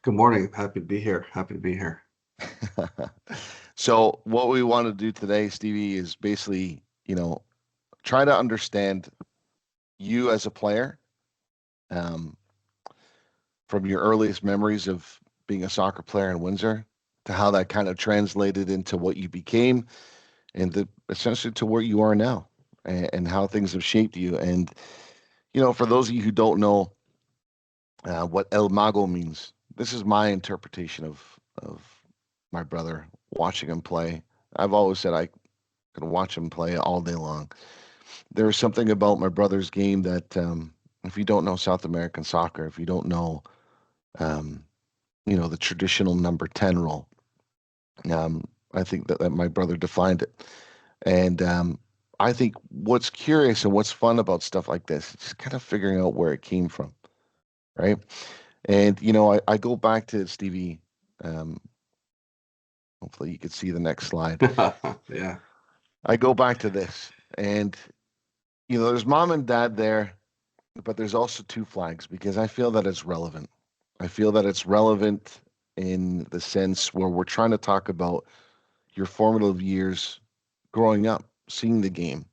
Good morning. Happy to be here. Happy to be here. So what we want to do today, Stevie, is basically, try to understand you as a player, um, from your earliest memories of being a soccer player in Windsor to how that kind of translated into what you became and essentially to where you are now and how things have shaped you. And, for those of you who don't know what El Mago means, this is my interpretation of my brother watching him play. I've always said I can watch him play all day long. There is something about my brother's game that, if you don't know South American soccer, if you don't know, um, the traditional number 10 role, I think that my brother defined it. And I think what's curious and what's fun about stuff like this is just kind of figuring out where it came from, right? And, I go back to Stevie. Um, Hopefully you could see the next slide. Yeah. I go back to this, and, there's mom and dad there, but there's also two flags because I feel that it's relevant. I feel that it's relevant in the sense where we're trying to talk about your formative years growing up, seeing the game,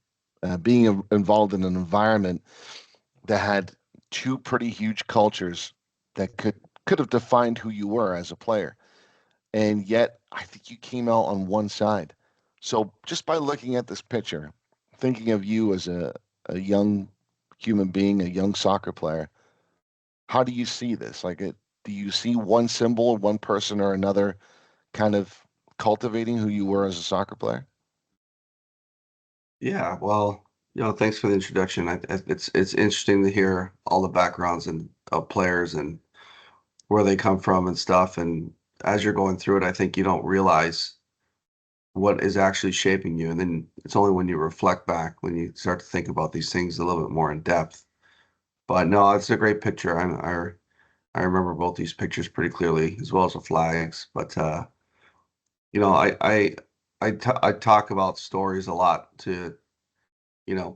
being involved in an environment that had two pretty huge cultures that could have defined who you were as a player. And yet, I think you came out on one side. So just by looking at this picture, thinking of you as a young human being, a young soccer player, how do you see this? Do you see one symbol, one person or another kind of cultivating who you were as a soccer player? Yeah. Well, thanks for the introduction. It's interesting to hear all the backgrounds and of players and where they come from and stuff. And as you're going through it, I think you don't realize what is actually shaping you. And then it's only when you reflect back, when you start to think about these things a little bit more in depth. But no, it's a great picture. I remember both these pictures pretty clearly, as well as the flags. But you know, I talk about stories a lot to,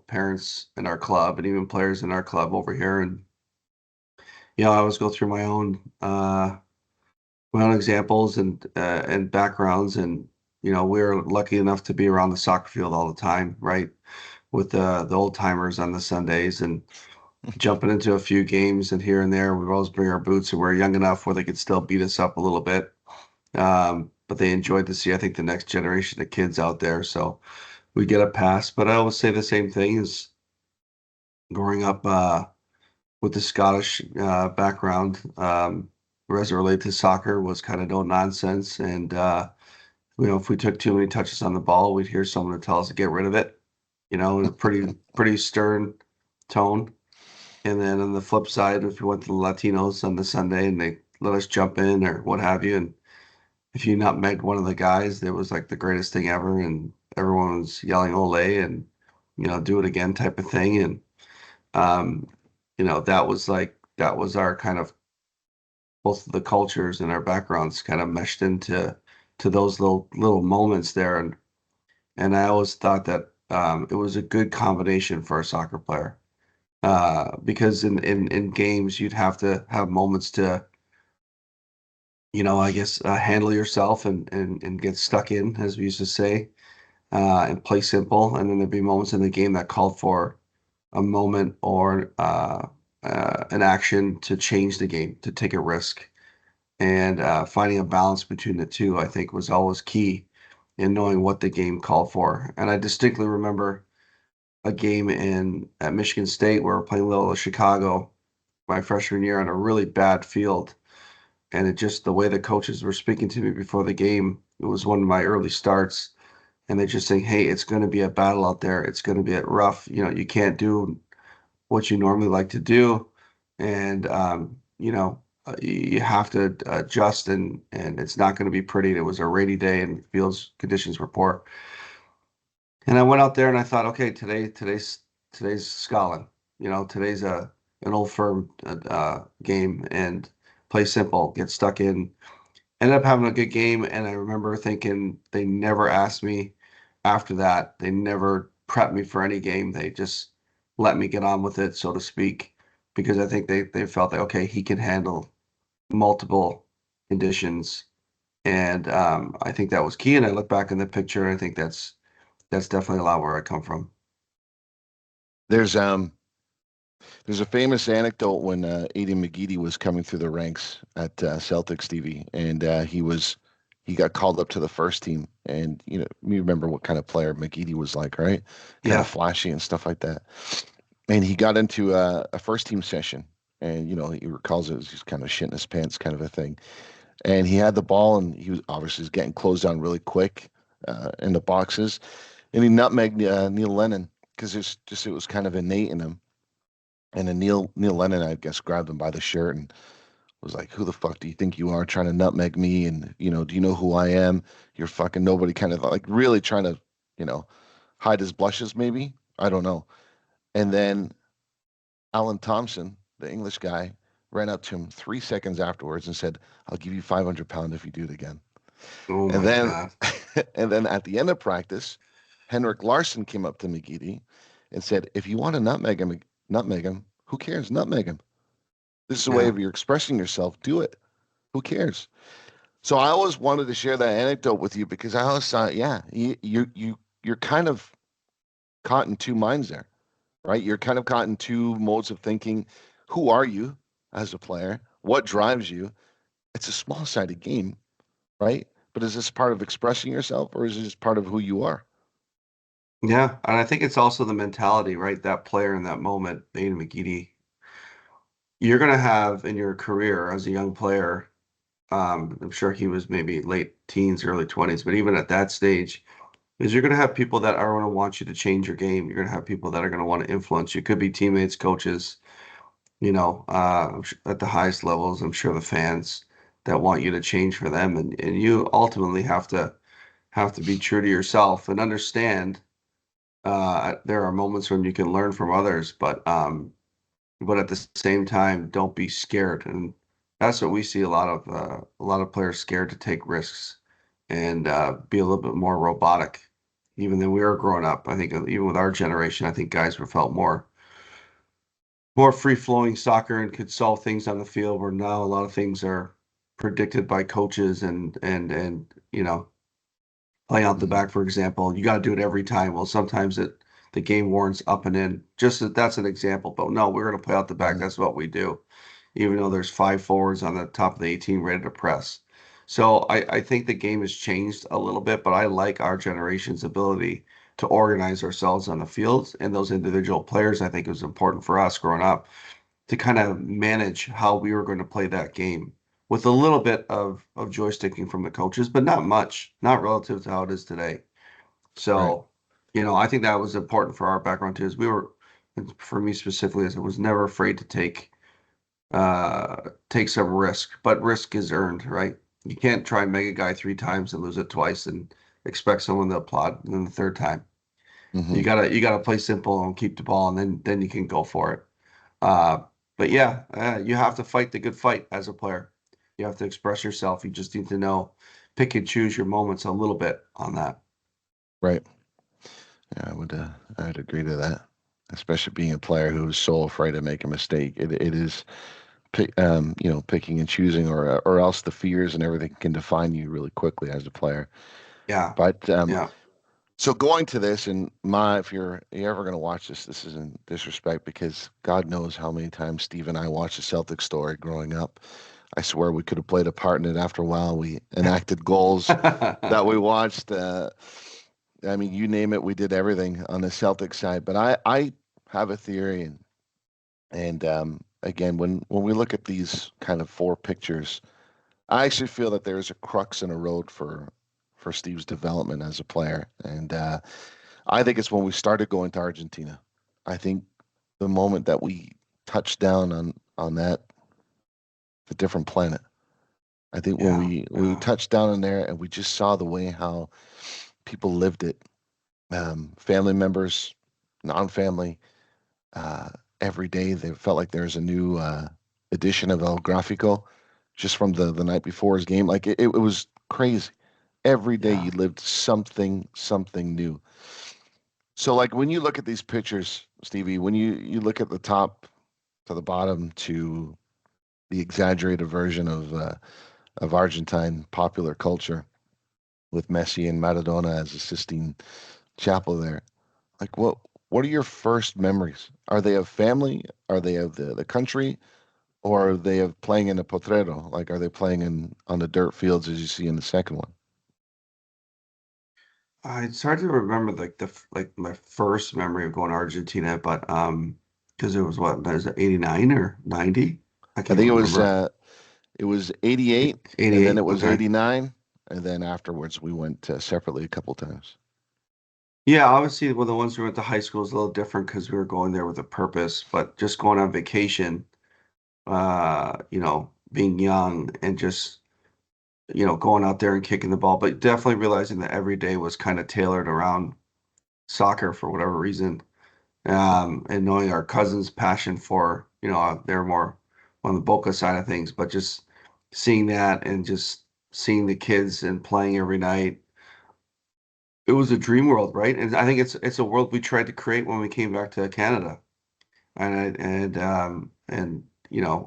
parents in our club and even players in our club over here. And, I always go through my own examples and backgrounds. And, we're lucky enough to be around the soccer field all the time, right? With the old timers on the Sundays and jumping into a few games and here and there. We always bring our boots and we're young enough where they could still beat us up a little bit. But they enjoyed to see, I think, the next generation of kids out there. So we get a pass. But I always say the same thing is growing up with the Scottish background, as it related to soccer, was kind of no nonsense. And, if we took too many touches on the ball, we'd hear someone tell us to get rid of it, in a pretty stern tone. And then on the flip side, if we went to the Latinos on the Sunday and they let us jump in or what have you, and if you nutmegged one of the guys, it was like the greatest thing ever, and everyone was yelling "Ole" and do it again type of thing. And um, that was our kind of both of the cultures and our backgrounds kind of meshed into those little moments there. And I always thought that it was a good combination for a soccer player because in games you'd have to have moments to I guess handle yourself and get stuck in, as we used to say, and play simple. And then there'd be moments in the game that called for a moment or an action to change the game, to take a risk. And finding a balance between the two, I think, was always key in knowing what the game called for. And I distinctly remember a game in at Michigan State where we're playing Little Chicago my freshman year on a really bad field. And it just the way the coaches were speaking to me before the game, it was one of my early starts. And they're just saying, hey, it's going to be a battle out there. It's going to be rough. You can't do what you normally like to do. And, you have to adjust and it's not going to be pretty. And it was a rainy day and fields conditions were poor. And I went out there and I thought, okay, today's Scotland. Today's an old firm game and play simple, get stuck in. Ended up having a good game, and I remember thinking they never asked me after that. They never prepped me for any game. They just let me get on with it, so to speak, because I think they felt like, okay, he can handle multiple. conditions. And I think that was key. And I look back in the picture, and I think that's definitely a lot where I come from. There's um there's a famous anecdote when Aidan McGeady was coming through the ranks at Celtics TV, and he got called up to the first team, and you remember what kind of player McGeady was like, right? Kind of Yeah. flashy and stuff like that. And he got into a first team session, and he recalls it was just kind of shitting his pants, kind of a thing. And he had the ball, and he was obviously getting closed down really quick in the boxes, and he nutmegged Neil Lennon because it was kind of innate in him. And then Neil Lennon, I guess, grabbed him by the shirt and was like, "Who the fuck do you think you are, trying to nutmeg me? And do you know who I am? You're fucking nobody." Kind of like really trying to, you know, hide his blushes, maybe. I don't know. And then Alan Thompson, the English guy, ran up to him 3 seconds afterwards and said, "I'll give you 500 pounds if you do it again." Oh And my then, God. and then at the end of practice, Henrik Larsson came up to McGeady and said, "If you want to nutmeg him, who cares? Nutmeg him. This is a way Yeah. of you expressing yourself. Do it. Who cares?" So I always wanted to share that anecdote with you because I always thought, yeah, you're kind of caught in two minds there, right? You're kind of caught in two modes of thinking. Who are you as a player? What drives you? It's a small-sided game, right? But is this part of expressing yourself, or is it just part of who you are? Yeah. And I think it's also the mentality, right? That player in that moment, Aiden McGeady, you're going to have in your career as a young player. I'm sure he was maybe late teens, early 20s, but even at that stage, is you're going to have people that are going to want you to change your game. You're going to have people that are going to want to influence you. Could be teammates, coaches, at the highest levels. I'm sure the fans that want you to change for them, and you ultimately have to be true to yourself and understand. There are moments when you can learn from others, but at the same time, don't be scared. And that's what we see a lot of players scared to take risks and be a little bit more robotic, even than we were growing up. I think even with our generation, I think guys were felt more free flowing soccer and could solve things on the field. Where now a lot of things are predicted by coaches and play out the Hmm. back, for example. You got to do it every time. Well, sometimes the game warrants up and in. That's an example. But no, we're going to play out the back. Hmm. That's what we do, even though there's five forwards on the top of the 18 ready to press. So I think the game has changed a little bit, but I like our generation's ability to organize ourselves on the fields and those individual players. I think it was important for us growing up to kind of manage how we were going to play that game with a little bit of joysticking from the coaches, but not much, not relative to how it is today. Right. So, I think that was important for our background too, is and for me specifically, is I was never afraid to take some risk, but risk is earned, right? You can't try and make a guy three times and lose it twice and expect someone to applaud then the third time. You Hmm. gotta you gotta play simple and keep the ball, and then you can go for it. Uh, but yeah, you have to fight the good fight as a player. You have to express yourself. You just need to know, pick and choose your moments a little bit on that. Right. Yeah, I'd agree to that. Especially being a player who is so afraid to make a mistake. It is picking and choosing, or else the fears and everything can define you really quickly as a player. Yeah, But yeah. so going to this, and if you're ever going to watch this, this isn't disrespect because God knows how many times Steve and I watched the Celtic story growing up. I swear we could have played a part in it. After a while, we enacted goals that we watched. I mean, you name it, we did everything on the Celtic side. But I have a theory, and again, when we look at these kind of four pictures, I actually feel that there is a crux in a road for Steve's development as a player, and I think it's when we started going to Argentina. I think the moment that we touched down on that the different planet. I think when Yeah, we yeah, touched down in there and we just saw the way how people lived it, family members, non-family, uh, every day they felt like there's a new edition of El Grafico just from the night before's game. Like it was crazy. Every day yeah, you lived something new. So like when you look at these pictures, Stevie, when you look at the top to the bottom to the exaggerated version of Argentine popular culture with Messi and Maradona as a Sistine Chapel there. Like what are your first memories? Are they of family? Are they of the country? Or are they of playing in a potrero? Like are they playing in on the dirt fields as you see in the second one? It's hard to remember like like my first memory of going to Argentina, but because it was what, was it 89 or 90? I I can't think remember. it was 88 and then 88. it was Okay. 89 and then afterwards we went separately a couple times. Yeah, obviously, well, the ones we went to high school is a little different because we were going there with a purpose, but just going on vacation, being young and just, going out there and kicking the ball, but definitely realizing that every day was kind of tailored around soccer for whatever reason. And knowing our cousins' passion for, they're more on the Boca side of things, but just seeing that and just seeing the kids and playing every night, it was a dream world, right? And I think it's a world we tried to create when we came back to Canada. And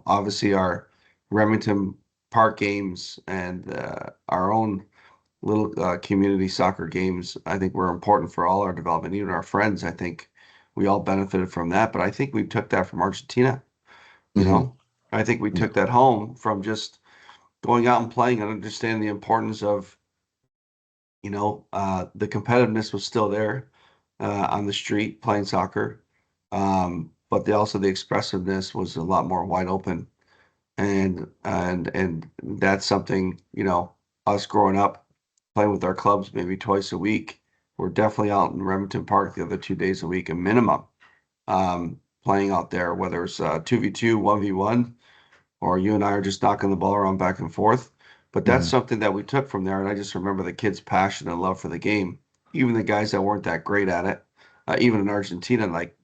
obviously our Remington Park games and our own little community soccer games, I think were important for all our development. Even our friends, I think we all benefited from that. But I think we took that from Argentina, you Hmm. know. I think we Yeah. took that home from just going out and playing and understanding the importance of, the competitiveness was still there on the street playing soccer. But also the expressiveness was a lot more wide open. And that's something, us growing up playing with our clubs maybe twice a week. We're definitely out in Remington Park the other 2 days a week, a minimum, playing out there, whether it's 2v2, 1v1, or you and I are just knocking the ball around back and forth. But that's Hmm. something that we took from there. And I just remember the kids' passion and love for the game, even the guys that weren't that great at it. Even in Argentina, like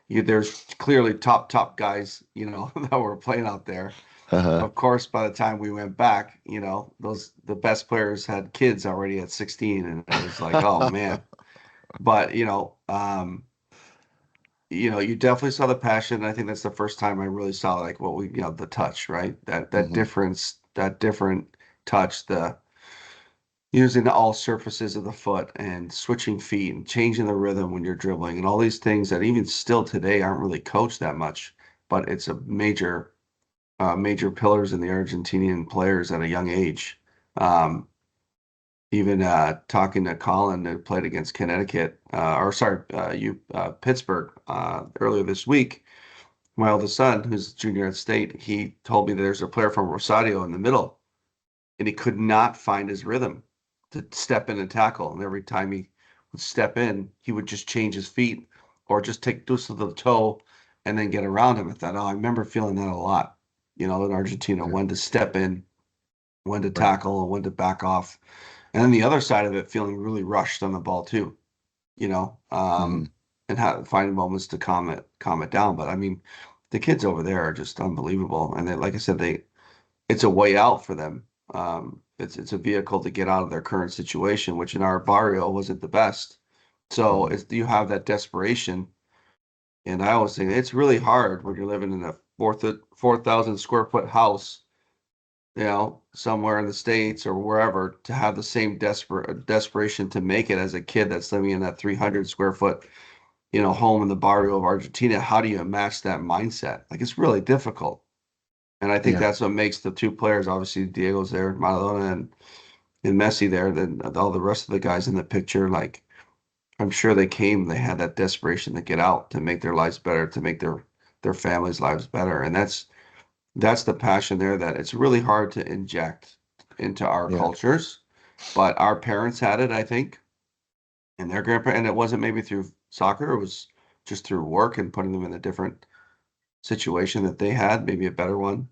there's clearly top guys, that were playing out there. Uh-huh. Of course, by the time we went back, the best players had kids already at 16, and it was like, oh man. But you definitely saw the passion. I think that's the first time I really saw like what the touch, right? That Hmm. difference, that different touch, the using all surfaces of the foot and switching feet and changing the rhythm when you're dribbling and all these things that even still today aren't really coached that much, but it's a major pillars in the Argentinian players at a young age. Um, Even talking to Colin that played against Connecticut, or sorry, Pittsburgh earlier this week. My oldest son, who's a junior at state, he told me that there's a player from Rosario in the middle, and he could not find his rhythm to step in and tackle. And every time he would step in, he would just change his feet or just take dos to the toe and then get around him. I thought, oh, I remember feeling that a lot, in Argentina, Yeah. when to step in, when to Right. tackle, and when to back off. And then the other side of it, feeling really rushed on the ball too, you know, Hmm. um, and finding moments to calm it down. But I mean, the kids over there are just unbelievable. And they, like I said, it's a way out for them. It's a vehicle to get out of their current situation, which in our barrio wasn't the best. So Hmm. it's you have that desperation, and I always think it's really hard when you're living in a 4,000 square foot house, somewhere in the States or wherever, to have the same desperation to make it as a kid that's living in that 300 square foot, home in the barrio of Argentina. How do you match that mindset? Like it's really difficult. And I think Yeah. that's what makes the two players, obviously Diego's there, Maradona and Messi there, then all the rest of the guys in the picture, like I'm sure they had that desperation to get out, to make their lives better, to make their families' lives better. And that's the passion there that it's really hard to inject into our Yeah. cultures. But our parents had it, I think, and their grandparents, and it wasn't maybe through soccer, it was just through work and putting them in a different situation that they had, maybe a better one.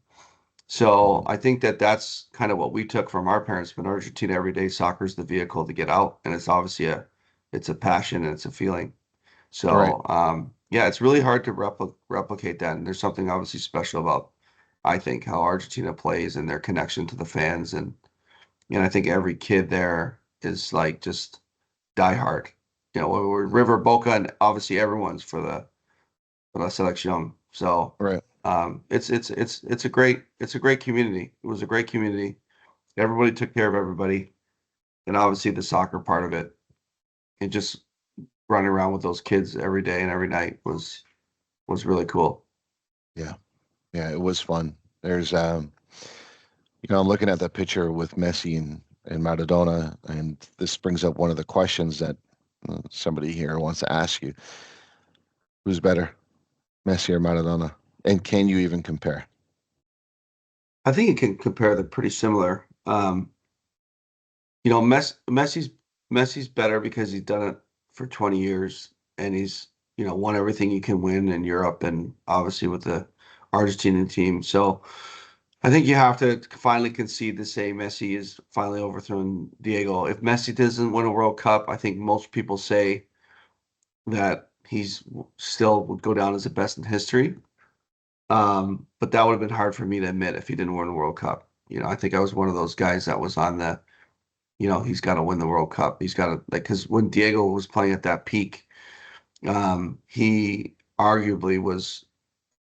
So Hmm. I think that that's kind of what we took from our parents. But in Argentina, every day soccer is the vehicle to get out, and it's obviously it's a passion and it's a feeling. Right. So yeah, it's really hard to replicate that. And there's something obviously special about, I think, how Argentina plays and their connection to the fans. And I think every kid there is like just diehard. We're River Boca, and obviously everyone's for la selección. So Right. it's a great community. It was a great community. Everybody took care of everybody, and obviously the soccer part of it, and just running around with those kids every day and every night was really cool. Yeah, yeah, it was fun. There's I'm looking at that picture with Messi and Maradona, and this brings up one of the questions that somebody here wants to ask you: Who's better, Messi or Maradona? And can you even compare? I think you can compare them pretty similar. Messi's better because he's done it for 20 years and he's, won everything you can win in Europe and obviously with the Argentinian team. So I think you have to finally concede to say Messi is finally overthrown Diego. If Messi doesn't win a World Cup, I think most people say that he's still would go down as the best in history. But that would have been hard for me to admit if he didn't win the World Cup. I think I was one of those guys that was on the he's got to win the World Cup. He's got to like because when Diego was playing at that peak, he arguably was,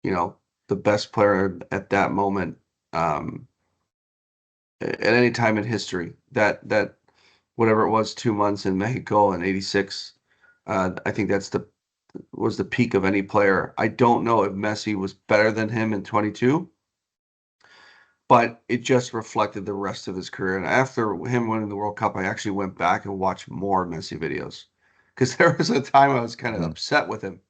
you know, the best player at that moment, at any time in history. That whatever it was, 2 months in Mexico in '86, I think that's the was the peak of any player. I don't know if Messi was better than him in 22, but it just reflected the rest of his career. And after him winning the World Cup, I actually went back and watched more Messi videos because there was a time I was kind of Mhm. upset with him,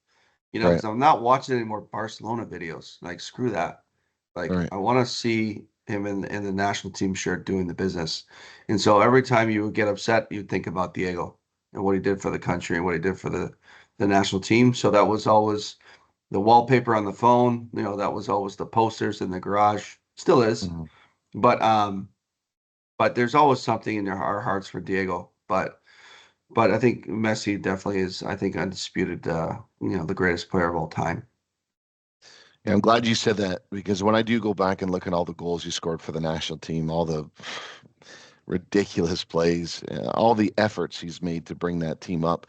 Right, because I'm not watching any more Barcelona videos. Like, screw that. Like, right. I want to see him in the national team shirt doing the business. And so every time you would get upset, you'd think about Diego and what he did for the country and what he did for the national team. So that was always the wallpaper on the phone. That was always the posters in the garage. Still is. Mhm. But there's always something in our hearts for Diego. But I think Messi definitely is, I think, undisputed, the greatest player of all time. Yeah, I'm glad you said that because when I do go back and look at all the goals he scored for the national team, all the ridiculous plays, all the efforts he's made to bring that team up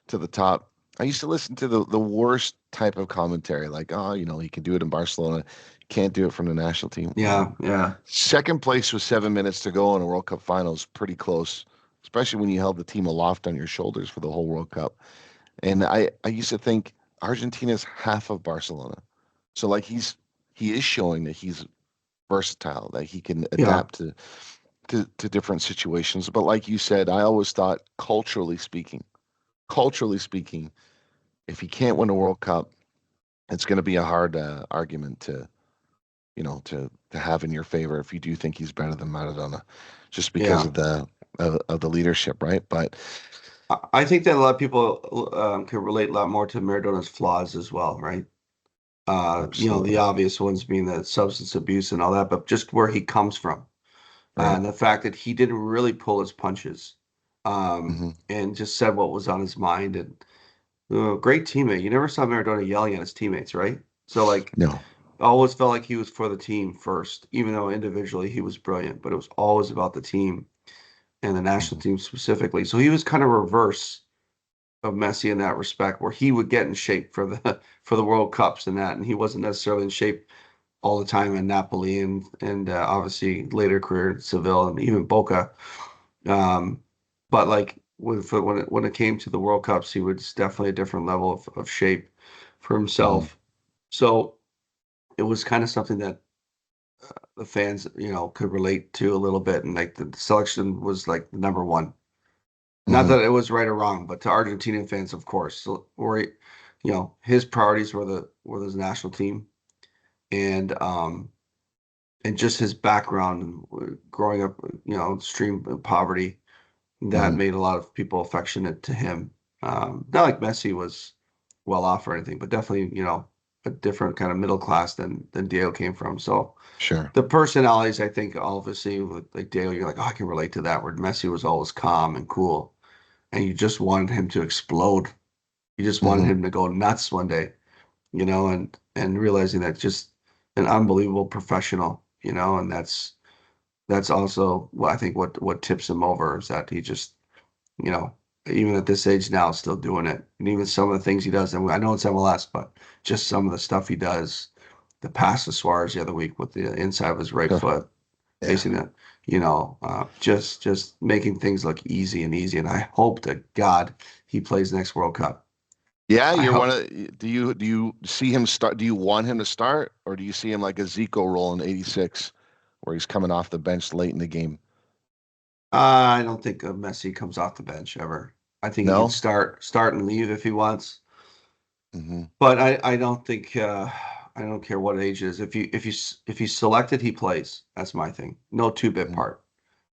to the top. I used to listen to the worst type of commentary, like, oh, he can do it in Barcelona, can't do it from the national team. Yeah, yeah, Second place with 7 minutes to go in a World Cup final is pretty close, especially when you held the team aloft on your shoulders for the whole World Cup. And I used to think Argentina's half of Barcelona. So like he is showing that he's versatile, that he can yeah, adapt to different situations. But like you said, I always thought culturally speaking, if he can't win a World Cup, it's going to be a hard argument to have in your favor if you do think he's better than Maradona, just because yeah. of the leadership, right? But I think that a lot of people can relate a lot more to Maradona's flaws as well, right? The absolutely, obvious ones being the substance abuse and all that, but just where he comes from, right. and the fact that he didn't really pull his punches, Hmm. and just said what was on his mind. And great teammate. You never saw Maradona yelling at his teammates, right? So like, No. always felt like he was for the team first, even though individually he was brilliant, but it was always about the team and the national Hmm. team specifically. So he was kind of reverse of Messi in that respect, where he would get in shape for the for the World Cups and that, and he wasn't necessarily in shape all the time in Napoli and obviously later career in Seville and even Boca. Um, but like when it came to the World Cups, he was definitely a different level of shape for Hmm. himself. So it was kind of something that the fans, could relate to a little bit, and like the selection was like the number one. Not Hmm. that it was right or wrong, but to Argentinian fans, of course, so, where his priorities were the national team, and just his background growing up, extreme poverty, that Hmm. made a lot of people affectionate to him. Not like Messi was well off or anything, but definitely, a different kind of middle class than Diego came from. So Sure. the personalities, I think, obviously, with like Diego, you're like, oh, I can relate to that. Where Messi was always calm and cool, and you just wanted him to explode. You just wanted Hmm. him to go nuts one day, and realizing that just an unbelievable professional, and that's also what I think what tips him over is that he just, you know, even at this age now, still doing it. And even some of the things he does, and I know it's MLS, but just some of the stuff he does, the pass to Suarez the other week with the inside of his right foot. Yeah. facing it, just making things look easy and easy. And I hope to God he plays next World Cup. Yeah, I you're one hope. of, do you see him start? Do you want him to start, or do you see him like a Zico role in '86, where he's coming off the bench late in the game? I don't think Messi comes off the bench ever. I think he can No. start and leave if he wants. Hmm. But I don't think I don't care what age it is. If he's selected, he plays. That's my thing. No two-bit Hmm. part.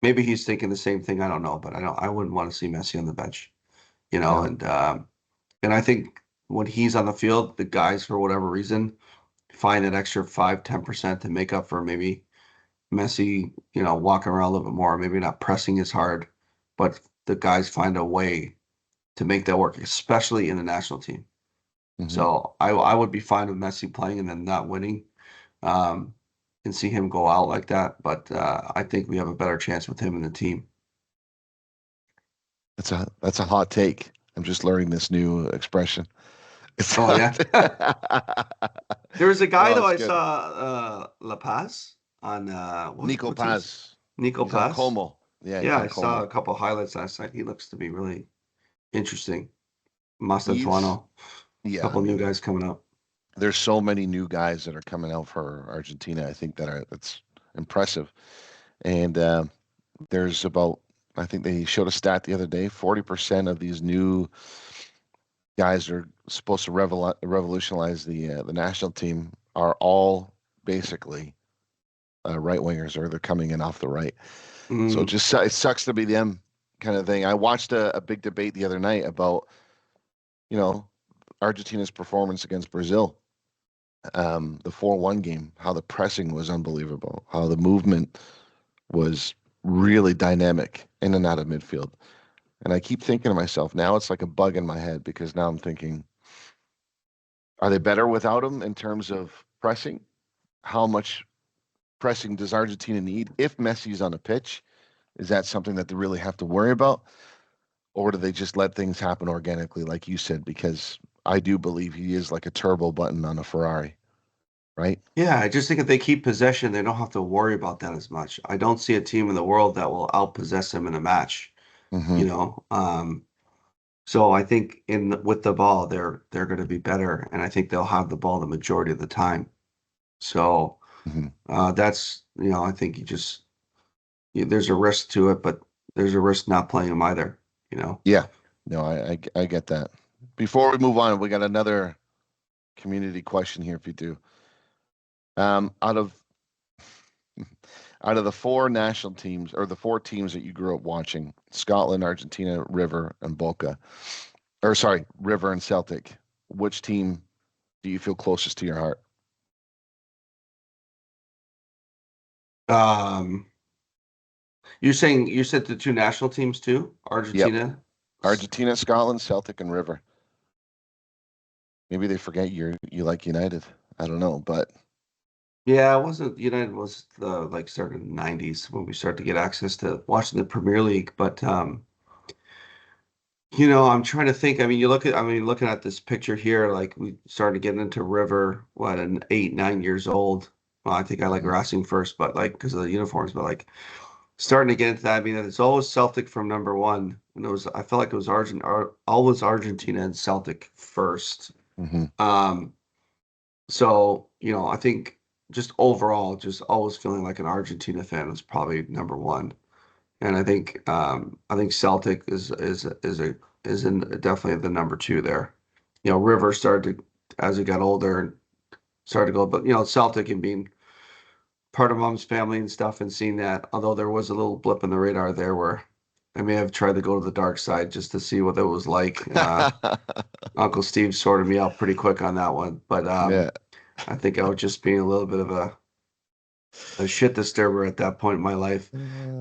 Maybe he's thinking the same thing. I don't know, but I wouldn't want to see Messi on the bench. Yeah. And I think when he's on the field, the guys for whatever reason find that extra 5-10% to make up for maybe Messi, walking around a little bit more, maybe not pressing as hard, but the guys find a way to make that work, especially in the national team. Hmm. So I would be fine with Messi playing and then not winning, um, and see him go out like that. But I think we have a better chance with him in the team. That's a hot take. I'm just learning this new expression. It's Oh yeah. There was a guy no, though it's I good. saw La Paz on Nico what's his Paz. Nico He's on Paz. Como. Yeah, he's Yeah, on I saw a Como. couple highlights last night. He looks to be really interesting. He's Mastantuano, a yeah. I couple new mean, guys coming up. there's so many new guys that are coming out for Argentina. I think that's impressive. And there's about I think they showed a stat the other day. 40% of these new guys are supposed to revolutionize the national team are all basically right wingers, or they're coming in off the right. So Mm, it sucks to be them kind of thing. I watched a big debate the other night about you know Argentina's performance against Brazil, the 4-1 game, how the pressing was unbelievable, how the movement was really dynamic in and out of midfield. And I keep thinking to myself, now it's like a bug in my head because now I'm thinking, are they better without him in terms of pressing? How much pressing does Argentina need if Messi's on the pitch? Is that something that they really have to worry about? Or do they just let things happen organically, like you said? Because I do believe he is like a turbo button on a Ferrari, right? yeah, I just think if they keep possession, they don't have to worry about that as much. I don't see a team in the world that will outpossess them in a match, Mm-hmm. you know. So I think with the ball, they're going to be better, and I think they'll have the ball the majority of the time. So Mm-hmm. that's I think there's a risk to it, but there's a risk not playing them either. You know. Yeah. No, I get that. Before we move on, we got another community question here, if you do. Um, out of out of the four national teams or the four teams that you grew up watching, Scotland, Argentina, River, and Boca, or sorry, River and Celtic, which team do you feel closest to your heart? Um, you said the two national teams too, Yep. Argentina. Argentina, Scotland, Celtic, and River. Maybe they forget you like United. I don't know, but Yeah, it wasn't United was the like started in the 90s when we started to get access to watching the Premier League. But I'm trying to think. I mean, looking at this picture here, like we started getting into River, what, an 8, 9 years old. Well, I think I like mhm. Racing first, but like because of the uniforms, but like starting to get into that. I mean, it's always Celtic from number one. And I felt like it was always Argentina and Celtic first. Mhm. Um, so, I think just overall, just always feeling like an Argentina fan was probably number one. And I think Celtic is in definitely the number two there. River started to, as he got older and started to go, but Celtic and being part of mom's family and stuff and seeing that, although there was a little blip in the radar there where I may have tried to go to the dark side just to see what it was like. Uncle Steve sorted me out pretty quick on that one, but Yeah. I think I was just being a little bit of a shit disturber at that point in my life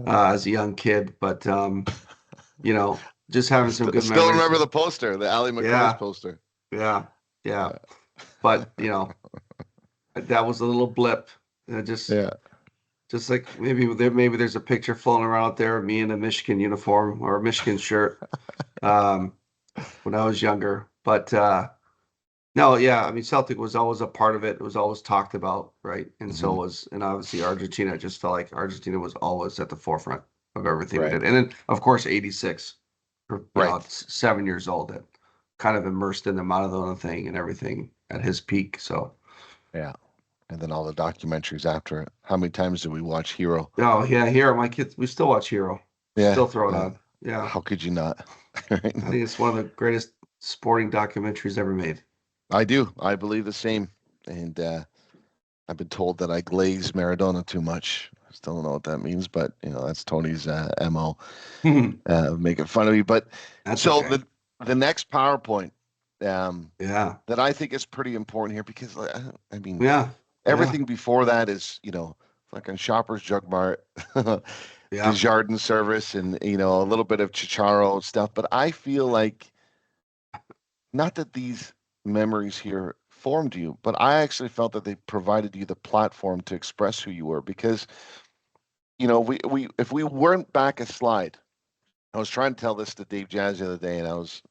as a young kid. But you know, just having some good Still memories. remember the poster, the Ali McRose Yeah, poster. yeah, yeah. Yeah. But that was a little blip. Yeah. Just like maybe there's a picture floating around out there of me in a Michigan uniform or a Michigan shirt um, when I was younger. But No, yeah, I mean Celtic was always a part of it. It was always talked about, right? And so Hmm. was, and obviously Argentina. I just felt like Argentina was always at the forefront of everything we Right. did. And then of course '86, Right. it's 7 years old, that kind of immersed in the Maradona thing and everything at his peak. So, Yeah. And then all the documentaries after it. How many times did we watch Hero? oh yeah, Hero, my kids, we still watch Hero, Yeah. still throw it Yeah. on. Yeah, How could you not? Right? I think it's one of the greatest sporting documentaries ever made. I do. I believe the same. And I've been told that I glaze Maradona too much. I still don't know what that means, but that's Tony's MO, making fun of me. But That's so okay. the next PowerPoint um, Yeah, that I think is pretty important here because I mean yeah, yeah, everything before that is fucking Shoppers Drug Mart, yeah. Desjardins service, and a little bit of Chicharo stuff. But I feel like not that these memories here formed you, but I actually felt that they provided you the platform to express who you were because we if we weren't back a slide. I was trying to tell this to Dave Jazz the other day, and I was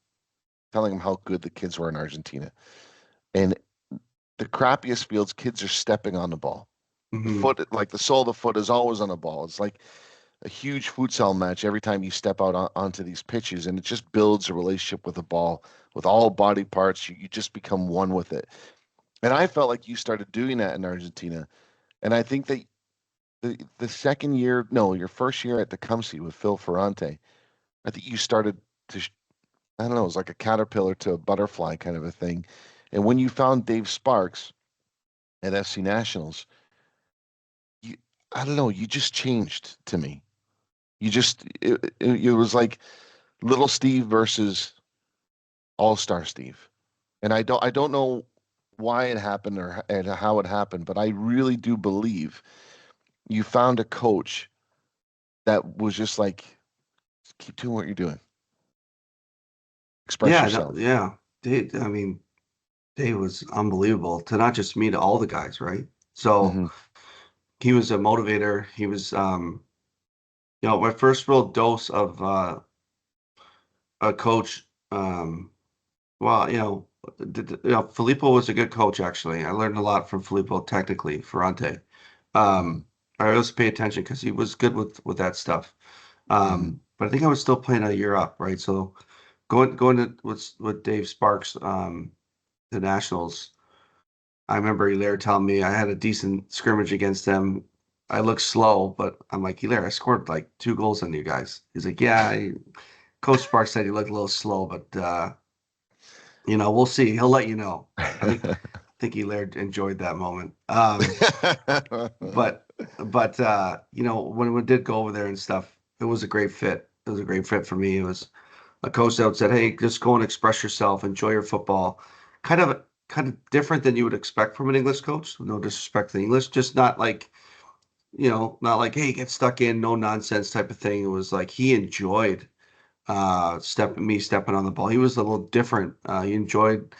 telling him how good the kids were in Argentina. And the crappiest fields, kids are stepping on the ball. The Hmm. foot, like the sole of the foot, is always on the ball. It's like a huge futsal match every time you step out onto these pitches, and it just builds a relationship with the ball, with all body parts. You just become one with it. And I felt like you started doing that in Argentina. And I think that the second year, no, your first year at the Tecumseh with Phil Ferrante, I think you started to, I don't know, it was like a caterpillar to a butterfly kind of a thing. And when you found Dave Sparks at FC Nationals, you, I don't know, you just changed to me. It was like little Steve versus All Star Steve. And I don't know why it happened or and how it happened, but I really do believe you found a coach that was just like, keep doing what you're doing, express Yeah, no, yourself. yeah. I mean, Dave was unbelievable to not just me, to all the guys, right? So Hmm. he was a motivator. He was, my first real dose of a coach. Well, Filippo was a good coach, actually. I learned a lot from Filippo, technically, Ferrante. Hmm. Um, I always pay attention because he was good with that stuff. Hmm. But I think I was still playing a year up, right? So going to with Dave Sparks, the Nationals. I remember Hilaire telling me I had a decent scrimmage against them. I looked slow, but I'm like, Hilaire, I scored like 2 goals on you guys. He's like, yeah, Coach Sparks said you looked a little slow, but we'll see. He'll let you know. I think Hilaire enjoyed that moment. But when we did go over there and stuff, it was a great fit. It was a great fit for me. It was a coach that said, "Hey, just go and express yourself, enjoy your football." Kind of different than you would expect from an English coach. No disrespect to English, just not like, "Hey, get stuck in, no nonsense" type of thing. It was like he enjoyed stepping on the ball. He was a little different. He enjoyed,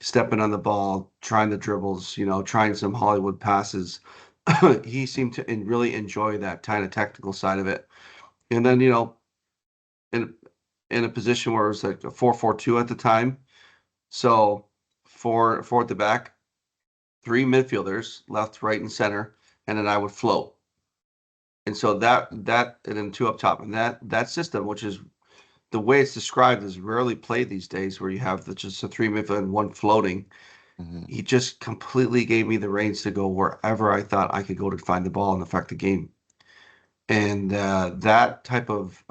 stepping on the ball, trying the dribbles, trying some Hollywood passes. He seemed to really enjoy that kind of technical side of it. And then, in in a position where it was like a 4-4-2 at the time. So four at the back, three midfielders, left, right, and center, and then I would float. And so and then two up top. And that system, which is the way it's described, is rarely played these days, where you have just a three midfield and one floating. Hmm. He just completely gave me the reins to go wherever I thought I could go to find the ball and affect the game. And that type of